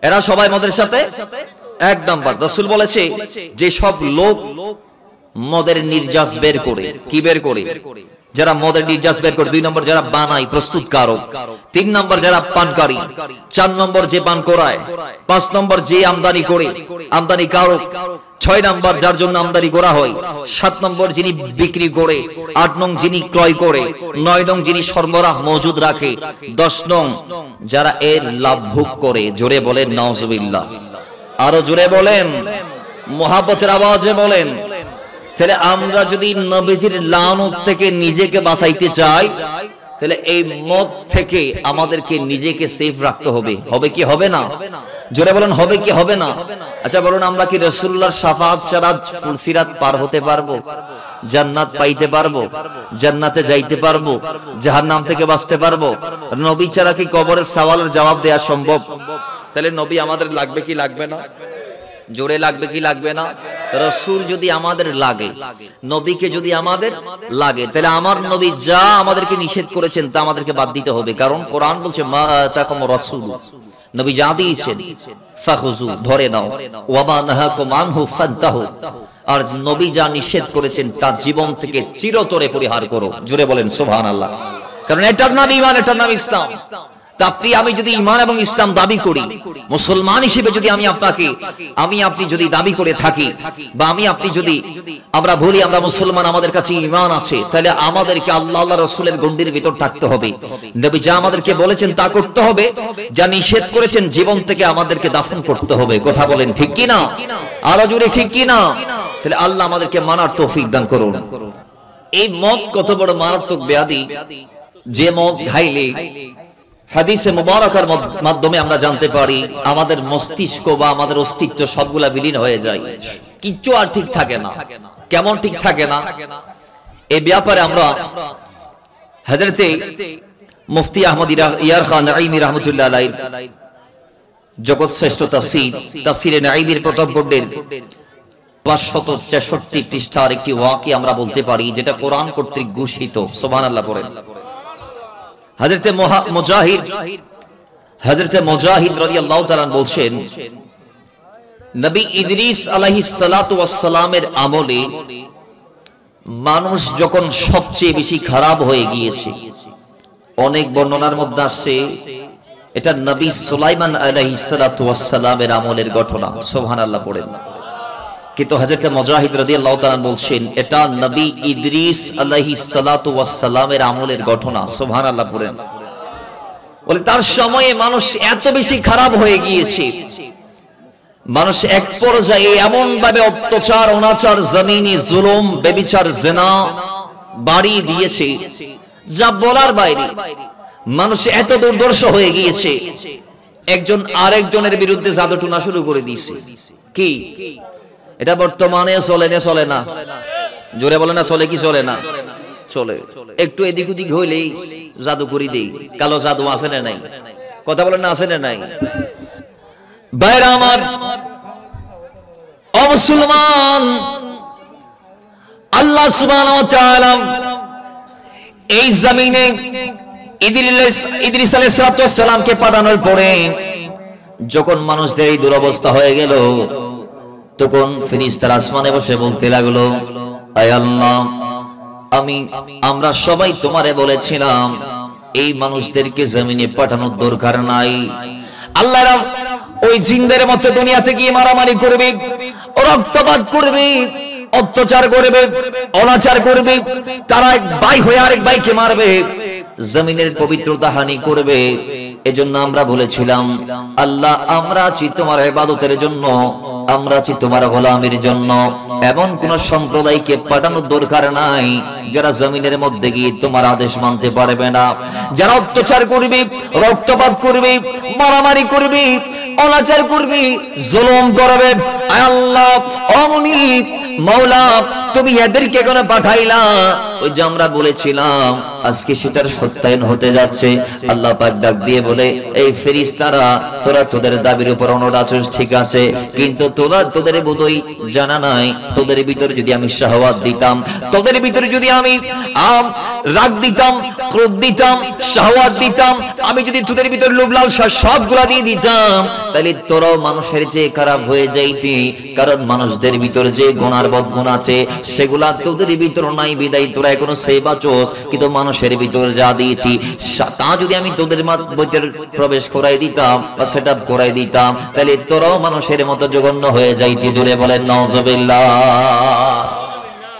এরা সবাই মদের সাথে, 1 নাম্বার, রাসূল বলেছে যে সব লোক মদের নির্যাস বের করে। কি বের করে? যারা মদের নির্যাস বের করে। 2 নম্বর, যারা বানায়, প্রস্তুতকারক। 3 নম্বর, যারা পানকারী। 4 নম্বর, যে পান করায়। 5 নম্বর, যে আমদানি করে, আমদানিকারক। 6 নম্বর, যার জন্য আমদানি করা হয়। 7 নম্বর, যিনি বিক্রি করে। 8 নং, যিনি ক্রয় করে। 9 নং, যিনি সরবরাহ মজুদ রাখে। 10 নং, যারা এর লাভ ভোগ করে। জোরে বলেন নাউজুবিল্লাহ। আরো জোরে বলেন, মুহাব্বতের আওয়াজে বলেন। তাহলে আমরা যদি নবীজির লানত থেকে নিজেকে বাঁচাইতে চাই, তাহলে এই মদ থেকে আমাদেরকে নিজেকে সেফ রাখতে হবে। হবে কি হবে না? জোরে বলেন, হবে কি হবে না? আচ্ছা বলুন, আমরা কি রাসূলুল্লাহর শাফাআত ছাড়া ফুলসিরাত পার হতে পারবো? জান্নাত পাইতে পারবো? জান্নাতে যাইতে পারবো? জাহান্নাম থেকে বাঁচতে পারবো? নবী ছাড়া কি কবরের সওয়ালের জবাব দেওয়া সম্ভব? তাহলে নবী আমাদের লাগবে কি লাগবে না? জোরে লাগবে কি লাগবে না? রাসূল যদি আমাদের লাগে, নবীকে যদি আমাদের লাগে, তাহলে আমার নবী যা আমাদেরকে নিষেধ করেছেন তা আমাদেরকে বাদ দিতে হবে। কারণ কোরআন বলছে, মা আতাকুম রাসূল, নবী যা দিয়েছেন ফাখুযু, ধরে নাও, ওয়া মা নাহাকুম আনহু ফান্তাহু, আর নবী যা নিষেধ করেছেন তা জীবন থেকে চিরতরে পরিহার করো। জোরে বলেন সুবহানাল্লাহ। কারণ এটার নাম ঈমান, এটার নাম ইসলাম। আমি যদি ঈমান এবং ইসলাম দাবি করি, মুসলমান হিসেবে যদি আপনি যদি দাবি করে থাকি, বা আপনি যদি আমরা বলি আমরা মুসলমান, আমাদের কাছে ঈমান আছে, তাহলে আমাদেরকে আল্লাহ রাসূলের গণ্ডির ভিতর থাকতে হবে। নবী যা আমাদেরকে বলেছেন তা করতে হবে, যা নিষেধ করেছেন জীবন থেকে আমাদেরকে দাফন করতে হবে। কথা বলেন ঠিক কি না? আরো জোরে ঠিক কি না? তাহলে আল্লাহ আমাদেরকে মানার তৌফিক দান করুন। এই মদ কত বড় মারাত্মক ব্যাধি, যে মদ খাইলে হাদিসে মুবারকার মাধ্যমে আমরা জানতে পারি আমাদের মস্তিষ্ক বা আমাদের অস্তিত্ব সবগুলা বিলীন হয়ে যায়, কিচ্ছু আর ঠিক থাকে না। কেমন ঠিক থাকে না? এই ব্যাপারে আমরা হযরতে মুফতি আহমদ ইয়ার খান নাঈমি রাহমাতুল্লাহ আলাইহি জগৎ শ্রেষ্ঠ তাফসীরে নাঈমির প্রথম খণ্ডের 563 পৃষ্ঠার একটি ওয়াকি আমরা বলতে পারি, যেটা কোরআন কর্তৃক ঘোষিত। সুবহানাল্লাহ পড়েন। হযরতে মুজাহিদ রাদিয়াল্লাহু তাআলা বলছেন, নবী ইদ্রিস আলাইহিস সালাতু ওয়াস সালামের আমলে মানুষ যখন সবচেয়ে বেশি খারাপ হয়ে গিয়েছে, অনেক বর্ণনার মধ্যে আসছে এটা নবী সুলাইমান আলাইহিস সালাতু ওয়াস সালামের আমলের ঘটনা। সুবহানাল্লাহ পড়েন। কিন্তু হযরতে মুজাহিদ রাদিয়াল্লাহু তাআলা বলছেন এটা নবী ইদ্রিস আলাইহিস সালাতু ওয়াস সালামের আমলের ঘটনা। সুবহানাল্লাহ পড়েন। বলে তার সময়ে মানুষ এত বেশি খারাপ হয়ে গিয়েছে, মানুষ এক পর্যায়ে এমন ভাবে অত্যাচার, অনাচার, জমিনি জুলুম, ব্যভিচার, জিনা বাড়িয়ে দিয়েছে যা বলার বাইরে। মানুষ এত দুর্দর্শ হয়ে গিয়েছে, একজন আরেকজনের বিরুদ্ধে জাদুটনা শুরু করে দিয়েছে। কি? এটা বর্তমানে চলে না চলে না? জোরে বলে না, চলে কি চলে না? চলে। একটু এদিক ওদিক হইলেই জাদু করি দেই। কালো জাদু আছে না নাই? কথা বলেন না, আছে না নাই? ভাইরা আমার, ও মুসলমান, আল্লাহ সুবহানাহু ওয়া তাআলা এই জমিনে ইদ্রিস আলাইহিস সালামকে পাঠানোর পরে যখন মানুষদের এই দুরবস্থা হয়ে গেল, তখন ফেরেশতারা আসমানে বসে বলতে লাগলো, আয় আল্লাহ, আমরা সবাই তোমারে বলেছিলাম এই মানুষদেরকে জমিনে পাঠানোর দরকার নাই। আল্লাহরা ওই জিনদের মতো দুনিয়াতে গিয়ে মারামারি করবে, রক্তপাত করবে, অত্যাচার করবে, অনাচার করবে, তারা এক ভাই হয়ে আরেক ভাইকে মারবে, জমিনের পবিত্রতা হানি করবে। এজন্য আমরা বলেছিলাম, আল্লাহ, আমরা আছি তোমার ইবাদতের জন্য, আমরা আছি তোমার গোলামের জন্য। এমন কোন সম্প্রদায়কে পাঠানোর দরকার নাই যারা জমিনের মধ্যে গিয়ে তোমার আদেশ মানতে পারবে না, যারা অত্যাচার করবে, রক্তপাত করবে, মারামারি করবে, অনাচার করবে, জুলুম করবে। আল্লাহ, অমনি মাওলা, তুমি এদেরকে কেন পাঠাইলা? ওই যে আমরা বলেছিলাম, আজকে সেটার সত্যায়ন হতে যাচ্ছে। আল্লাহ পাক ডাক দিয়ে বলে, এই ফেরেশতারা, তোরা তোদের দাবির উপর অনড় আছিস, ঠিক আছে, কিন্তু তোদের বোধই জানা নাই, তোদের ভিতর যদি আমি শাহওয়াত দিতাম, তোদের ভিতর যদি আমি রাগ দিতাম, ক্রোধ দিতাম, শাহওয়াত দিতাম, আমি যদি তোদের ভিতর লোভ লালসা সবগুলা দিয়ে দিতাম, তাহলে তোরাও মানুষের চেয়ে খারাপ হয়ে যাইতি। কারণ মানুষদের ভিতর যে গুনার বদগুণ আছে সেগুলা তোদের ভিতর নাই, বিদায় তোরা এখনো সেই বাঁচোস। কিন্তু মানুষের ভিতর যা দিয়েছি তা যদি আমি তোদের ভিতর প্রবেশ করাই দিতাম বা সেটআপ করাই দিতাম, তাহলে তোরাও মানুষের মতো জঘন্য হয়ে যাইতি। জোরে বলেন নাউজুবিল্লাহ।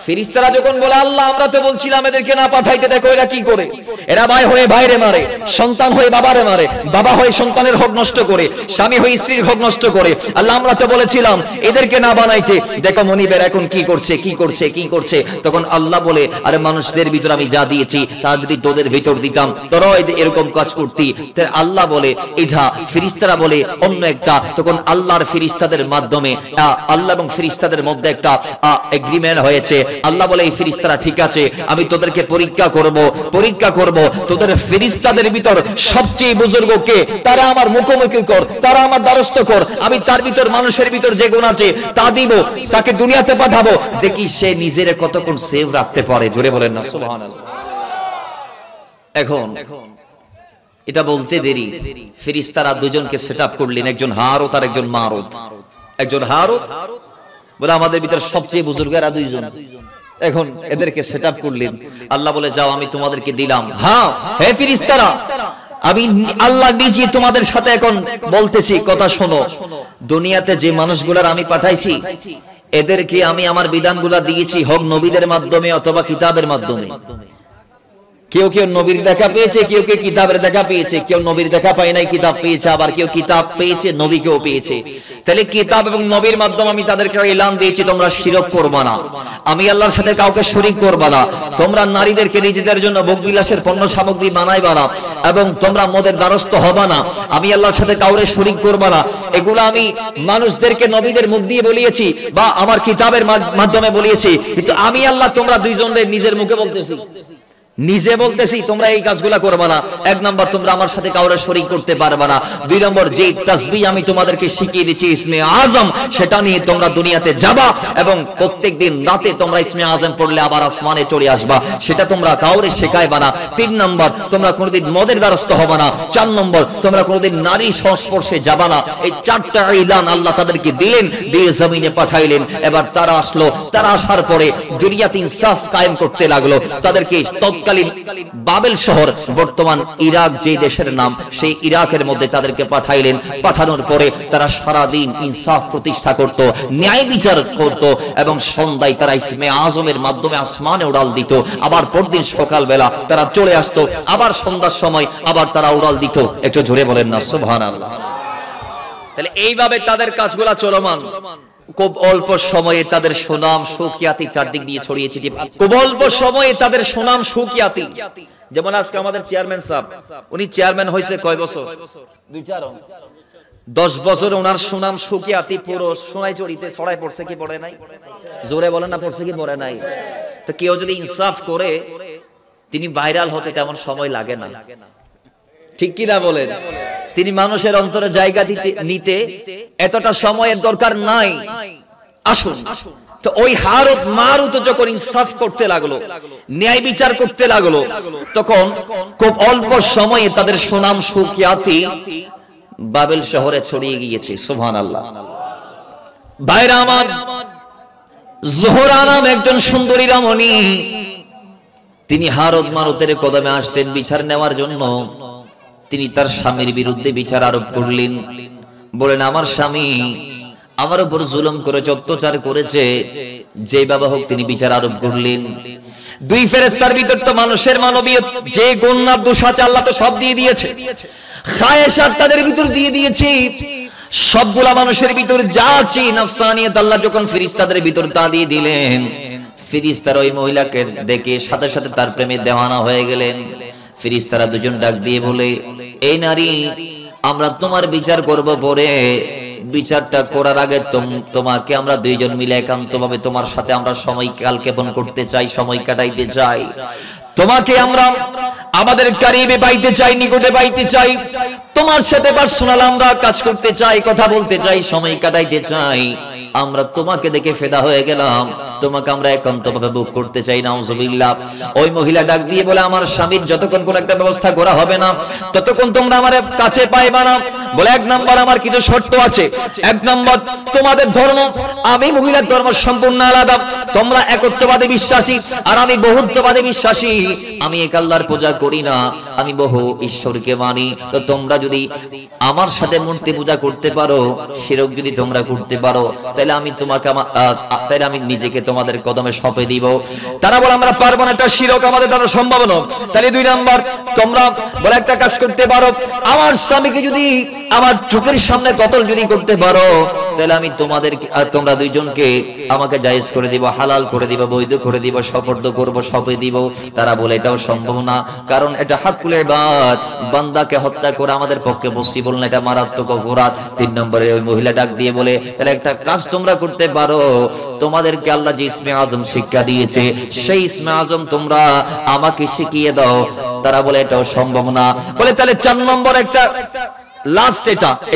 ফেরেশতারা যখন বলে, আল্লাহ, আমরা তো বলছিলাম এদেরকে না পাঠাইতে, দেখো এরা কি করে, এরা ভাই হয়ে ভাইরে মারে, সন্তান হয়ে বাবারে মারে, বাবা হয়ে সন্তানের হক নষ্ট করে, স্বামী হয়ে স্ত্রীর হক নষ্ট করে। আল্লাহ, আমরা তো বলেছিলাম এদেরকে না বানাইতে, দেখো মনিবের এখন কি করছে, কি করছে, কি করছে। তখন আল্লাহ বলে, আরে মানুষদের ভিতর আমি যা দিয়েছি তা যদি তোদের ভিতর দিতাম, তোরাও এরকম কাজ করতি। তাই আল্লাহ বলে এটা, ফেরেশতারা বলে অন্য একটা। তখন আল্লাহর ফেরেশতাদের মাধ্যমে আল্লাহ এবং ফেরেশতাদের মধ্যে একটা এগ্রিমেন্ট হয়েছে। আল্লাহ বলে, এই ফেরেশতারা ঠিক আছে, আমি তোদেরকে পরীক্ষা করব, তোদের ফেরেশতাদের ভিতর সবচেয়ে বুজুর্গ কে, তারা আমার মুখোমুখি কর, তারা আমার দ্বারস্থ কর, আমি তার ভিতর, মানুষের ভিতর যে গুণ আছে তা দিব, তাকে দুনিয়াতে পাঠাবো, দেখি সে নিজের কতক্ষণ সেভ রাখতে পারে। জোরে বলেন না সুবহানাল্লাহ। এখন এটা বলতে দেরি, ফেরেশতারা দুজনকে সেটআপ করলেন, একজন হারুত আর একজন মারুত। একজন হারুত বলে, আমাদের ভিতর সবচেয়ে বুজুর্গ এরা দুইজন। এখন এদেরকে সেটআপ করলেন। আল্লাহ বলে, যাও, আমি তোমাদেরকে দিলাম। হ্যাঁ, হে ফেরেশতারা, আমি আল্লাহ নিজে তোমাদের সাথে এখন বলতেছি, কথা শোনো। দুনিয়াতে যে মানুষগুলার আমি পাঠাইছি, এদেরকে আমি আমার বিধানগুলা দিয়েছি, হোক নবীদের মাধ্যমে অথবা কিতাবের মাধ্যমে। কেউ কেউ নবীর দেখা পেয়েছে, কেউ কেউ কিতাবের দেখা পেয়েছে, কেউ নবীর দেখা পায় নাই, কিতাব পেয়েছে, আবার কেউ কিতাব পেয়েছে, নবীকেও পেয়েছে। তাহলে কিতাব এবং নবীর মাধ্যমে আমি তাদেরকে এলান দিয়েছি, তোমরা শিরক করবা না, আমি আল্লাহর সাথে কাউকে শরীক করবা না, তোমরা নারীদেরকে নিজেদের জন্য ভোগবিলাসের পণ্য সামগ্রী বানাইবা না, এবং তোমরা মদের দ্বারস্থ হবা না, আমি আল্লাহর সাথে কাউরে শরীক করবা না। এগুলো আমি মানুষদেরকে নবীদের মুখ দিয়ে বলিয়েছি বা আমার কিতাবের মাধ্যমে বলিয়েছি, কিন্তু আমি আল্লাহ তোমরা দুইজনের নিজের মুখে বলতেছি, নিজে বলতেছি, তোমরা এই কাজগুলা করবে না। এক নম্বর, তোমরা আমার সাথে কাউরে শরীক করতে পারবে না। দুই নম্বর, যে তাসবিহ আমি তোমাদেরকে শিখিয়ে দিচ্ছি ইসমে আজম, সেটা নিয়ে তোমরা দুনিয়াতে যাবা এবং প্রত্যেকদিন রাতে তোমরা ইসমে আজম পড়লে আবার আসমানে চলে আসবা, সেটা তোমরা কাউরে শেখাইবা না। তিন নম্বর, তোমরা কোনোদিন মদের দ্বারস্থ হবে না। চার নম্বর, তোমরা কোনোদিন নারী সংস্পর্শে যাবা না। এই চারটা ইলান আল্লাহ তাদেরকে দিলেন, দিয়ে জমিনে পাঠাইলেন। এবার তারা আসলো, তারা আসার পরে দুনিয়াতে ইনসাফ কায়েম করতে লাগলো। তাদেরকে তৎকালীন বাবেল শহর, বর্তমান ইরাক যে দেশের নাম, সেই ইরাকের মধ্যে তাদেরকে পাঠাইলেন। পাঠানোর পরে তারা সারাদিন ইনসাফ প্রতিষ্ঠা করত, ন্যায় বিচার করত, এবং সন্ধ্যায় তারা ইসমে আজমের মাধ্যমে আসমানে উড়াল দিত। আবার পরদিন সকালবেলা তারা চলে আসতো, আবার সন্ধ্যার সময় আবার তারা উড়াল দিত। একটু জোরে বলেন না সুবহানাল্লাহ। তাহলে এইভাবে তাদের কাজগুলা চলমান। খুব অল্প সময়ে তাদের সুনাম সুখ্যাতি চারদিক দিয়ে ছড়িয়ে ছিটিয়ে, খুব অল্প সময়ে তাদের সুনাম সুখ্যাতি। যেমন আজকে আমাদের চেয়ারম্যান সাহেব, উনি চেয়ারম্যান হয়েছে কয় বছর? 10 বছর ওনার সুনাম সুখিয়াতি পুরো সোনাই চড়িতে ছড়াই পড়ছে কি পড়ে নাই? জোরে বলেন না, পড়ছে কি পড়ে নাই? তো কেউ যদি ইনসাফ করে তিনি ভাইরাল হতে তেমন সময় লাগে না, ঠিক কি না বলেন? তিনি মানুষের অন্তরে জায়গা নিতে এতটা সময়ের দরকার নাই। আসুন, তো ওই হারত মারুত যখন ইনসাফ করতে লাগলো, ন্যায় বিচার করতে লাগলো, তখন খুব অল্প সময়ে তাদের সুনাম সুখ্যাতি বাবেল শহরে ছড়িয়ে গিয়েছে। সুবহানাল্লাহ। ভাইরা আমার, জোহরা নাম একজন সুন্দরী রমণী, তিনি হারত মারুতের কদমে আসলেন বিচার নেওয়ার জন্য। তিনি তার স্বামীর বিরুদ্ধে বিচার আরোপ করলেন, বলেন আমার স্বামী আমার উপর জুলুম করেছে, অত্যাচার করেছে। যে বাবা হোক তিনি বিচার আরোপ করলেন। দুই ফেরেশতার ভিতর তো মানুষের মানবীয় যে গুণ আর দোষ আছে আল্লাহ তো সব দিয়ে দিয়েছে, খায়েশাত তাদের ভিতর দিয়ে দিয়েছে। সবগুলা মানুষের ভিতর যা আছে নফসানিয়ত আল্লাহ যখন ফেরেশতাদের ভিতর তা দিয়ে দিলেন, ফেরেশতারা ওই মহিলাকে দেখে সাথে সাথে তার প্রেমে দেওয়ানা হয়ে গেলেন। ফেরেশতারা দুজন ডাক দিয়ে বলে, এই নারী, আমরা তোমার বিচার করব পরে, বিচারটা করার আগে তোমাকে আমরা দুইজন মিলে একান্তভাবে তোমার সাথে আমরা সময় কালক্ষেপণ করতে চাই, সময় কাটাইতে চাই। তোমাকে আমরা আমাদের কারিবে পাইতে চাই, নিকটে পাইতে চাই। তোমার সাথে পার্সোনাল আমরা কাজ করতে চাই, কথা বলতে চাই, সময় কাটাইতে চাই। আমরা তোমাকে দেখে ফেদা হয়ে গেলাম, তোমাকে আমরা একান্তভাবে বুক করতে চাই। নাউজুবিল্লাহ। ওই মহিলা ডাক দিয়ে বলে, আমার স্বামীর যতক্ষণ কোন একটা ব্যবস্থা করা হবে না ততক্ষণ তোমরা আমার কাছে পাইবা না। বলে, এক নাম্বার আমার কিছু শর্ত আছে। এক নাম্বার, তোমাদের ধর্ম আমি মহিলার ধর্ম সম্পূর্ণ আলাদা। তোমরা একত্ববাদে বিশ্বাসী আর আমি বহুত্ববাদে বিশ্বাসী। আমি এক আল্লাহর পূজা করি না, আমি বহু ঈশ্বরকে মানি। তো তোমরা যদি আমার সাথে মূর্তি পূজা করতে পারো, শিরক যদি তোমরা করতে পারো, তাহলে আমি তোমাকে তাহলে আমি নিজেকে তোমাদের কদমে সঁপে দিব। তারা বলে, আমরা পারবো না, একটা শিরক আমাদের দ্বারা সম্ভব না। তাহলে দুই নাম্বার, তোমরা বলে একটা কাজ করতে পারো, আমার স্বামীকে যদি আমার চোখের সামনে কতল যদি করতে পারো, তাহলে আমি তোমাদের তোমরা দুইজনকে আমাকে জায়েজ করে দিব, হালাল করে দিব, বৈধ করে দিব, সফর্দ করব, সঁপে দিব। তারা বলে এটাও সম্ভব না, কারণ এটা হাকুল ইবাদ, বান্দাকে হত্যা করা আমাদের পক্ষে পসিবল না, এটা মারাত্মক অপরাধ। তিন নম্বরে ওই মহিলা ডাক দিয়ে বলে, তাহলে একটা কাজ তোমরা করতে পারো, তোমাদেরকে আল্লাহ যে ইসমে আজম শিক্ষা দিয়েছে সেই ইসমে আজম তোমরা আমাকে শিখিয়ে দাও। তারা বলে এটাও সম্ভব না। বলে তাহলে 4 নম্বর একটা লাস্ট,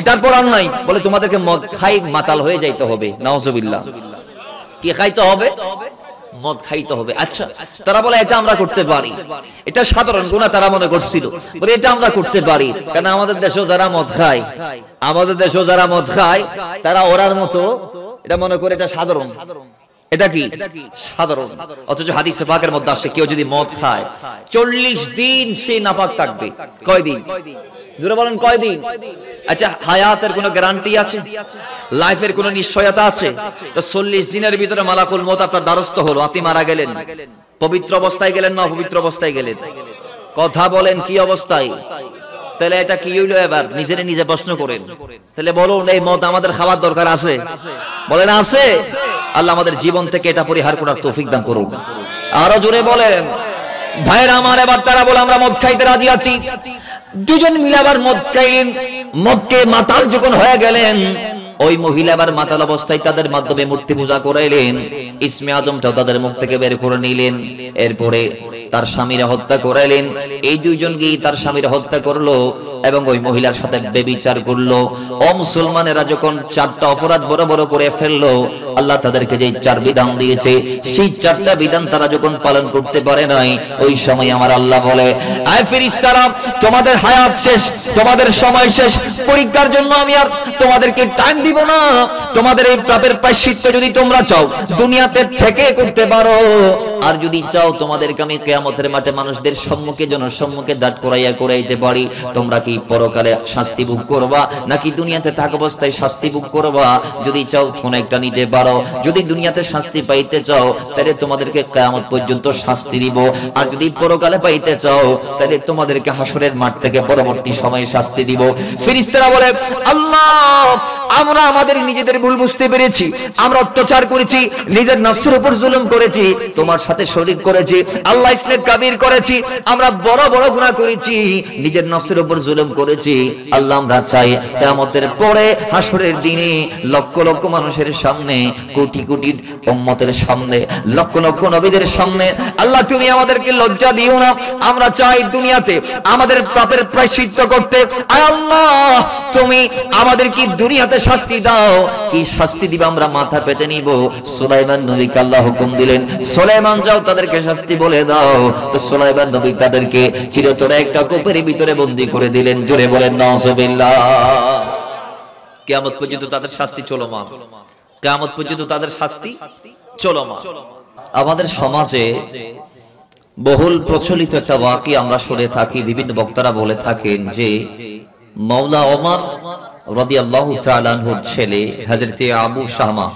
এটার পর আর নাই। বলে তোমাদেরকে মদ খাই মাতাল হয়ে যাইতে হবে। নাউজুবিল্লাহ। কি খাইতে হবে? মদ খাইতে হবে। আচ্ছা, তারা বলে এটা আমরা করতে পারি। এটা সাধারণ গুনাহ তারা মনে করছিল। বলে এটা আমরা করতে পারি, কারণ আমাদের দেশেও যারা মদ খায়, তারা ওরার মতো এটা মনে করে এটা সাধারণ। এটা কি সাধারণ? অথচ হাদিসে পাকের মধ্যে আসে কেউ যদি মদ খায় 40 দিন সে নাপাক থাকবে। কয়দিন? জোরে বলেন, কয়দিন? আচ্ছা, হায়াতের কোনো গ্যারান্টি আছে? লাইফের কোনো নিশ্চয়তা আছে? তো 40 দিনের ভিতরে মালাকুল মউত আপনার দ্বারস্থ হলো, আপনি মারা গেলেন। পবিত্র অবস্থায় গেলেন না অপবিত্র অবস্থায় গেলেন? কথা বলেন, কি অবস্থায়? তাহলে এটা কি হইলো? এবার নিজে প্রশ্ন করেন। তাহলে বলুন, এই মদ আমাদের খাওয়ার দরকার আছে? বলেন আছে? আল্লাহ আমাদের জীবন থেকে এটা পরিহার করার তৌফিক দান করুন। আরো জোরে বলেন। ভাইরা আমার, এবার তারা বলে আমরা মদ খাইতে রাজি আছি। দুজন মিলে আবার মদ খাইলেন। মদকে মাতাল যখন হয়ে গেলেন, ওই মহিলা আবার মাতাল অবস্থায় তাদের মাধ্যমে মূর্তি পূজা করাইলেন। ইসমে আজমটাও তাদের মুখ থেকে বের করে নিলেন। এরপরে তার স্বামীরা হত্যা করাইলেন। এই দুইজনকেই তার স্বামীরা হত্যা করলো এবং ওই মহিলার সাথে ব্যভিচার করলো। ও মুসলমানেরা যখন 4টা অপরাধ বড় বড় করে ফেললো, আল্লাহ তাদেরকে যে 4 বিধান দিয়েছে, সেই 4টা বিধান তারা যখন পালন করতে পারে নাই, ওই সময় আমার আল্লাহ বলে, আয় ফেরেশতারা, তোমাদের হায়াত শেষ, তোমাদের সময় শেষ, পরীক্ষার জন্য আমি আর তোমাদেরকে টাইম দিব না। তোমাদের এই পাপের প্রায়শ্চিত্ত যদি তোমরা চাও দুনিয়াতে থেকে করতে পারো, আর যদি চাও তোমাদেরকে আমি কিয়ামতের মাঠে মানুষদের সম্মুখে জনসম্মুখে দাঁড় করাইতে পারি, তোমরা কি পরকালে শাস্তি ভোগ করবা নাকি দুনিয়াতে থাক অবস্থায় শাস্তি ভোগ করবা? যদি চাও কোন একটা নিতে পারো। যদি দুনিয়াতে শাস্তি পাইতে চাও তাহলে তোমাদেরকে কিয়ামত পর্যন্ত শাস্তি দিব, আর যদি পরকালে পাইতে চাও তাহলে তোমাদেরকে হাসরের মাঠ থেকে পরবর্তী সময়ে শাস্তি দিব। ফেরেশতারা বলে, আল্লাহ আমরা আমাদের নিজেদের ভুল বুঝতে পেরেছি, আমরা অত্যাচার করেছি, নিজের নফসের উপর জুলুম করেছি, তোমার সাথে শরীক করেছি, আল্লাহ ইসনে কাবির করেছি, আমরা বড় বড় গুনাহ করেছি, নিজের নফসের উপর জুলুম করেছি। আল্লাহ আমরা চাই কিয়ামতের পরে হাসরের দিনে লক্ষ লক্ষ মানুষের সামনে, কোটি কোটি উম্মতের সামনে, লক্ষ লক্ষ নবীদের সামনে আল্লাহ তুমি আমাদেরকে লজ্জা দিও না। আমরা চাই দুনিয়াতে আমাদের পাপের প্রায়শ্চিত্ত করতে। আয় আল্লাহ তুমি আমাদেরকে দুনিয়াতে শাস্তি দাও, কি শাস্তি দিবে আমরা মাথা পেতে নিব। সুলাইমান নবীকে আল্লাহ হুকুম দিলেন, সুলাইমান যাও তাদেরকে শাস্তি বলে দাও। তো সুলাইমান নবী তাদেরকে চিরতরে একটা কূপের ভিতরে বন্দী করে দিলেন। জোরে বলেন নাউজুবিল্লাহ। কিয়ামত পর্যন্ত তাদের শাস্তি চলমান, কিয়ামত পর্যন্ত তাদের শাস্তি চলমান। আমাদের সমাজে বহুল প্রচলিত একটা ওয়াকি আমরা শুনে থাকি, বিভিন্ন বক্তারা বলে থাকেন যে মাওলা ওমর রাদিয়াল্লাহু তাআলা আনহুর ছেলে হযরত আবু শাহমা,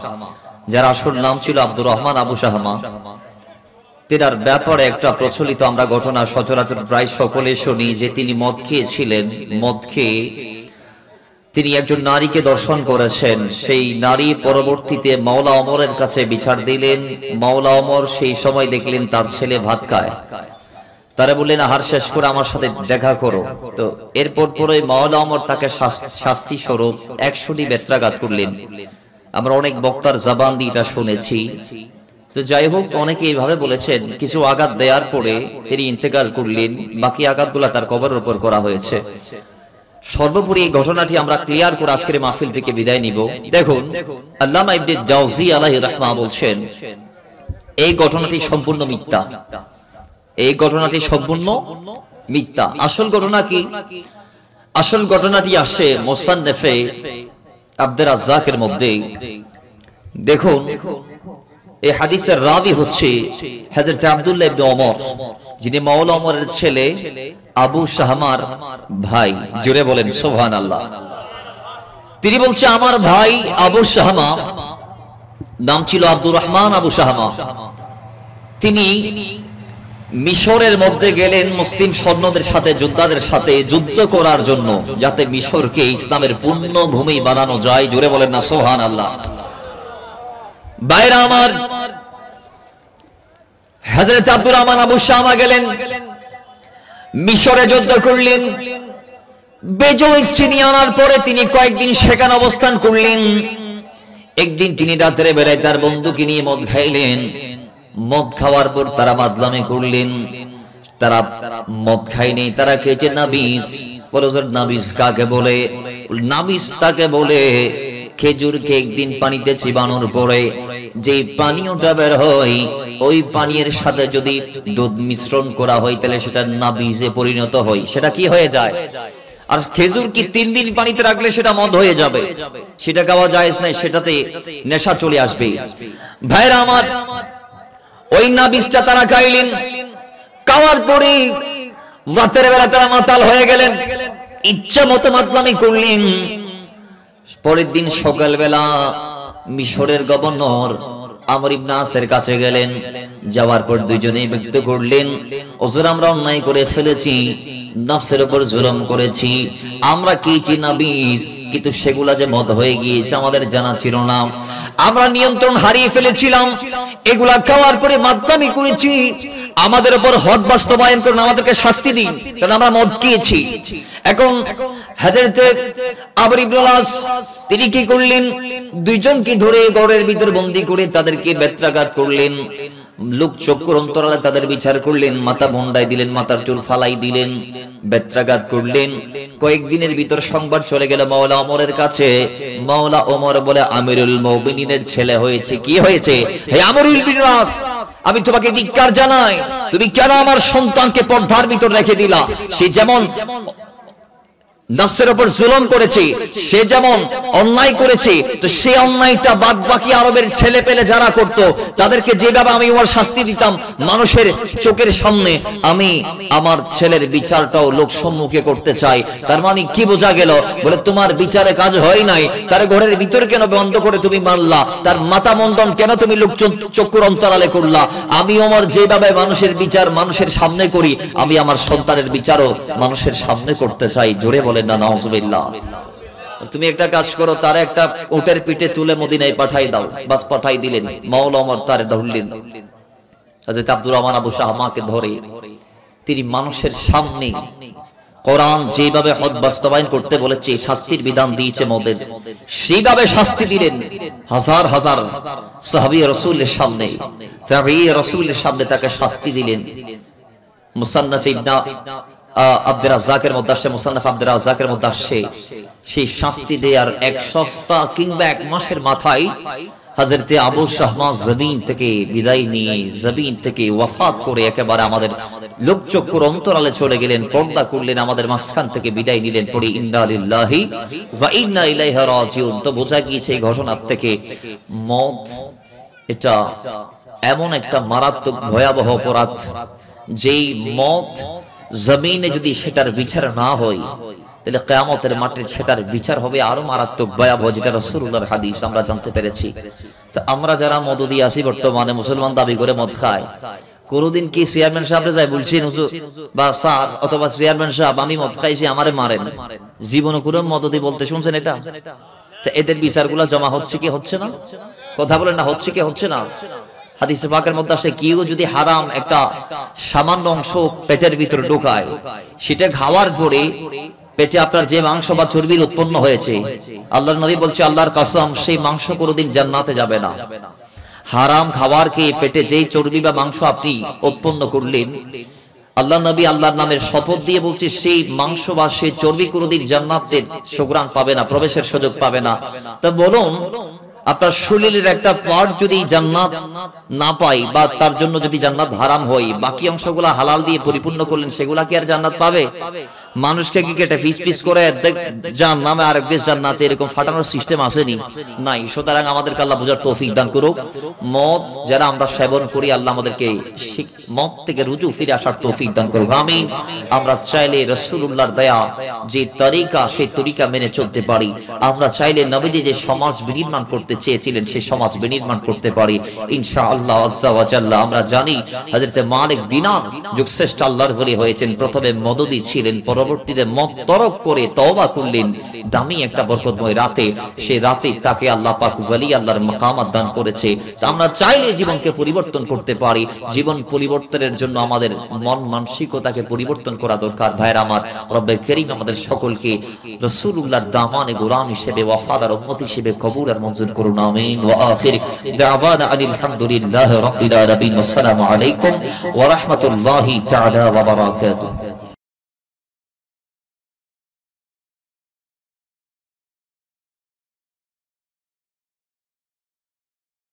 যার আসল নাম ছিল আব্দুর রহমান আবু শাহমা, তেনার ব্যাপারে একটা প্রচলিত আমরা ঘটনা সচরাচর প্রায় সকলে শুনি যে তিনি মদ খেয়েছিলেন। মদ খেয়ে তিনি একজন নারীকে দর্শন করেছেন। সেই নারী পরবর্তীতে মাওলা ওমরের কাছে বিচার দিলেন। মাওলা ওমর সেই সময় দেখলেন তার ছেলে ভাত খায়, তারা বললেন আহার শেষ করে আমার সাথে দেখা করো। তো এরপর পরে মাওলা ওমর তাকে শাস্তি স্বরূপ 100টি বেত্রাঘাত করলেন। আমরা অনেক বক্তার জবান দিয়ে এটা শুনেছি। তো যাই হোক, অনেকে এইভাবে বলেছেন কিছু আঘাত দেওয়ার পরে তিনি ইন্তেকাল করলেন, বাকি আঘাতগুলো তার কবরের উপর করা হয়েছে। সর্বোপরি এই ঘটনাটি আমরা ক্লিয়ার করে আজকের মাহফিল থেকে বিদায় নিব। দেখুন, আল্লামা ইবনে জাওজি আলাইহির রাহমাহ বলছেন এই ঘটনাটি সম্পূর্ণ মিথ্যা, এই ঘটনাটি সম্পূর্ণ মিথ্যা। আসল ঘটনা কি? আসল ঘটনাটি আসে মুসান্নাফে আব্দুর রাজ্জাকের মধ্যে। দেখুন, এই হাদিসের রাবি হচ্ছে হযরত আব্দুল্লাহ ইবনে ওমর, যিনি মাওলা ওমরের ছেলে আবু শাহমার ভাই। জোরে বলেন সুবহানাল্লাহ। তিনি বলছে আমার ভাই আবু শাহমা, নাম ছিল আব্দুর রহমান আবু শাহমা, তিনি মিশরের মধ্যে গেলেন মুসলিম সৈন্যদের সাথে, যোদ্ধাদের সাথে যুদ্ধ করার জন্য, যাতে মিশরকে ইসলামের পূর্ণ ভূমি বানানো যায়। জোরে বলেন না সুবহানাল্লাহ। বাইরা আমার, হযরত আব্দুর রহমান আবু শাহমা গেলেন মিশরে, যুদ্ধ করলেন। বেজোইস চিনি আনার পরে তিনি কয়েকদিন সেখানে অবস্থান করলেন। একদিন তিনি রাতের বেলায় তার বন্ধুকে নিয়ে মদ খাইলেন। মদ খাওয়ার পর তারা মাদলামি করলেন। তারা মদ খায়নি, তারা খেয়েছে নাবিস। নাবিস কাকে বলে? নাবিস তাকে বলে খেজুরকে একদিন পানিতে চিবানোর পরে যে পানীয়টা বের হয়, ওই পানির সাথে যদি দুধ মিশ্রণ করা হয় তাহলে সেটা নাবিজে পরিণত হয়। সেটা কি হয়ে যায়? আর খেজুর কি 3 দিন পানিতে রাখলে সেটা মদ হয়ে যাবে? সেটা খাওয়া জায়েজ নাই, সেটাতে নেশা চলে আসবে। ভাইরা আমার, ওই নাবিজটা তারা খাইলেন। খাওয়ার পরে রাতের বেলা তারা মাতাল হয়ে গেলেন, ইচ্ছা মতো মাতলামি করলেন। পরের দিন সকালবেলা মিশরের গভর্নর আমর ইবনে আসের কাছে গেলেন। যাওয়ার পর দুইজনেই ব্যক্ত করলেন, হুজুর আমরা অন্যায় করে ফেলেছি, নফসের উপর জুলুম করেছি, আমরা খেয়েছি নাবিজ, কিন্তু সেগুলা যে মদ হয়ে গিয়েছে আমাদের জানা ছিল না, আমরা নিয়ন্ত্রণ হারিয়ে ফেলেছিলাম, এগুলা খাওয়ার পরে মাতলামি করেছি, আমাদের উপর হদ বাস্তবায়ন করুন, আমাদেরকে শাস্তি দিন, কারণ আমরা মদ খেয়েছি। এখন হযরত আমর ইবনে আস তিনি কি করলেন? দুইজনকে ধরে ঘরের ভিতর বন্দী করে তাদেরকে বেত্রাঘাত করলেন। লোক চক্কর অন্তরালে তাদের বিচার করলেন, মাথা মুন্ডাই দিলেন, মাথার চুল ফালাই দিলেন, বেত্রাঘাত করলেন। কয়েকদিনের ভিতর সংবাদ চলে গেল মাওলা ওমরের কাছে। মাওলা ওমর বলে আমিরুল মুমিনিনের ছেলে হয়েছে। কি হয়েছে? হে আমর ইবনে আস, আমি তোমাকে ধিক্কার জানাই, তুমি কেন আমার সন্তানকে পর্দার ভিতর রেখে দিলা? সে যেমন নফসের উপর জুলুম করেছে, সে যেমন অন্যায় করেছে, তো সে অন্যায়টা বাদ বাকি আরবের ছেলে পেলে যারা করত তাদেরকে যেভাবে আমি ওর শাস্তি দিতাম মানুষের চোখের সামনে, আমি আমার ছেলের বিচারটাও লোক সম্মুখে করতে চাই। তার মানে কি বোঝা গেল? বলে তোমার বিচারে কাজ হয় নাই, তার ঘরের ভিতর কেন বন্ধ করে তুমি মারলা, তার মাথা মন্ডন কেন তুমি লোক চক্ষুর অন্তরালে করলা? আমি ওমর যেভাবে মানুষের বিচার মানুষের সামনে করি, আমি আমার সন্তানের বিচারও মানুষের সামনে করতে চাই। জোরে বলেন না নাউজুবিল্লাহ। তুমি একটা কাজ করো, তার একটা উটের পিঠে তুলে মদিনায় পাঠাই দাও। বাস পাঠাই দিলেন। মাওলা ওমর তারে ধরলেন। হযরত আব্দুর রহমান আবু শাহমাকে ধরে তিনি মানুষের সামনে কোরআন যেভাবে হদ বাস্তবায়ন করতে বলেছে, শাস্তির বিধান দিয়েছে মোদের, সেইভাবে শাস্তি দিলেন। হাজার হাজার সাহাবী রাসূলের সামনে, তাবেঈ রাসূলের সামনে তাকে শাস্তি দিলেন। মুসান্নাফ ইবনে আব্দুর রাজ্জাকের মধ্যে আসে, মুসান্নাফ আব্দুর রাজ্জাকের মধ্যে আসে, সেই শাস্তি দেওয়ার এক সপ্তাহ কিংবা এক মাসের মাথায় হযরতে আবু শাহমা জমিন থেকে বিদায় নিয়ে, জমিন থেকে ওয়াফাত করে একেবারে আমাদের লোকচক্ষুর অন্তরালে চলে গেলেন, পর্দা করলেন, আমাদের মাঝখান থেকে বিদায় নিলেন। পড়ি ইন্না লিল্লাহি ওয়া ইন্না ইলাইহি রাজিউন। তো বোঝা গিয়েছে এই ঘটনার থেকে মত এটা এমন একটা মারাত্মক ভয়াবহ অপরাধ, যেই মত জমিনে যদি সেটার বিচার না হয়, তাহলে কিয়ামতের মাঠে সেটার বিচার হবে আরো মারাত্মক ভয়াবহ, যেটা রাসূলুল্লাহর হাদিস আমরা জানতে পেরেছি। তো আমরা যারা মদদি আছি, বর্তমানে মুসলমান দাবি করে মদ খায়, কোনদিন কি চেয়ারম্যান সাহেবরে যাই বলছেন হুজুর বা স্যার অথবা চেয়ারম্যান সাহেব আমি মদ খাইছি আমারে মারেন? জীবনে কোনো মদদি বলতে শুনছেন এটা? তো এদের বিচারগুলো জমা হচ্ছে কি হচ্ছে না? কথা বলেন না, হচ্ছে কি হচ্ছে না? হাদিসে পাকের মধ্যে আসে, কেউ যদি হারাম একটা সামান্য অংশ পেটের ভিতর ঢোকায়, সেটা খাওয়ার পরে পেটে আপনার যে মাংস বা চর্বির উৎপন্ন হয়েছে, আল্লাহর নবী বলছে আল্লাহর কসম সেই মাংস কোনোদিন জান্নাতে যাবে না। হারাম খাবার খেয়ে পেটে যেই চর্বি বা মাংস আপনি উৎপন্ন করলেন, আল্লাহ নবী আল্লাহর নামের শপথ দিয়ে বলছে সেই মাংস বা সেই চর্বি কোনোদিন জান্নাতের সুগ্রাণ পাবে না, প্রবেশের সুযোগ পাবে না। তা বলুন, আপনার শরীরের একটা পার্ট যদি জান্নাত না পাই বা তার জন্য যদি জান্নাত হারাম হয়, বাকি অংশগুলা হালাল দিয়ে পরিপূর্ণ করলেন, সেগুলা কি আর জান্নাত পাবে? মানুষকে কি কেটে পিস পিস করে জাহান্নামে আরেক দেশ জান্নাতে এরকম ফাটানোর সিস্টেম আসেনি? নাই। সুতরাং আমাদেরকে আল্লাহ বুঝার তৌফিক দান করুক। মদ যারা আমরা সেবন করি, আল্লাহ আমাদেরকে মদ থেকে রুজু ফিরে আসার তৌফিক দান করুক, আমিন। আমরা চাইলে রাসূলুল্লাহর দয়া যে তরিকা, সেই তরিকা মেনে চলতে পারি। আমরা চাইলে নবীজি যে সমাজ বিনির্মাণ করতে চেয়েছিলেন, সেই সমাজ বিনির্মাণ করতে পারি ইনশাআল্লাহ আজ্জা ওয়া জাল্লা। আমরা জানি হযরত মালিক দিনার যুগশ্রেষ্ঠ আল্লাহর ওলি হয়েছেন। প্রথমে মদদি ছিলেন, পরবর্তীতে মদ তরক করে তওবা করলেন দামি একটা বরকতময় রাতে। সেই রাতে তাকে আল্লাহ পাক ওলি আল্লাহর মাকামাত দান করেছে। আমরা চাইলে জীবনকে পরিবর্তন করতে পারি। জীবন পরিবর্তনের জন্য আমাদের মন মানসিকতাকে পরিবর্তন করা দরকার। ভাইরা আমার, রব্বে করিম আমাদের সকলকে রাসূলুল্লাহর দামানে গোলাম হিসেবে, ওয়াফাদার উম্মত হিসেবে কবুল আর মঞ্জুর করুন, আমিন। ওয়া আখির দাওয়ানা আলহামদুলিল্লাহি রাব্বিল আলামিন। আসসালামু আলাইকুম ওয়া রাহমাতুল্লাহি তাআলা ওয়া বারাকাতুহু।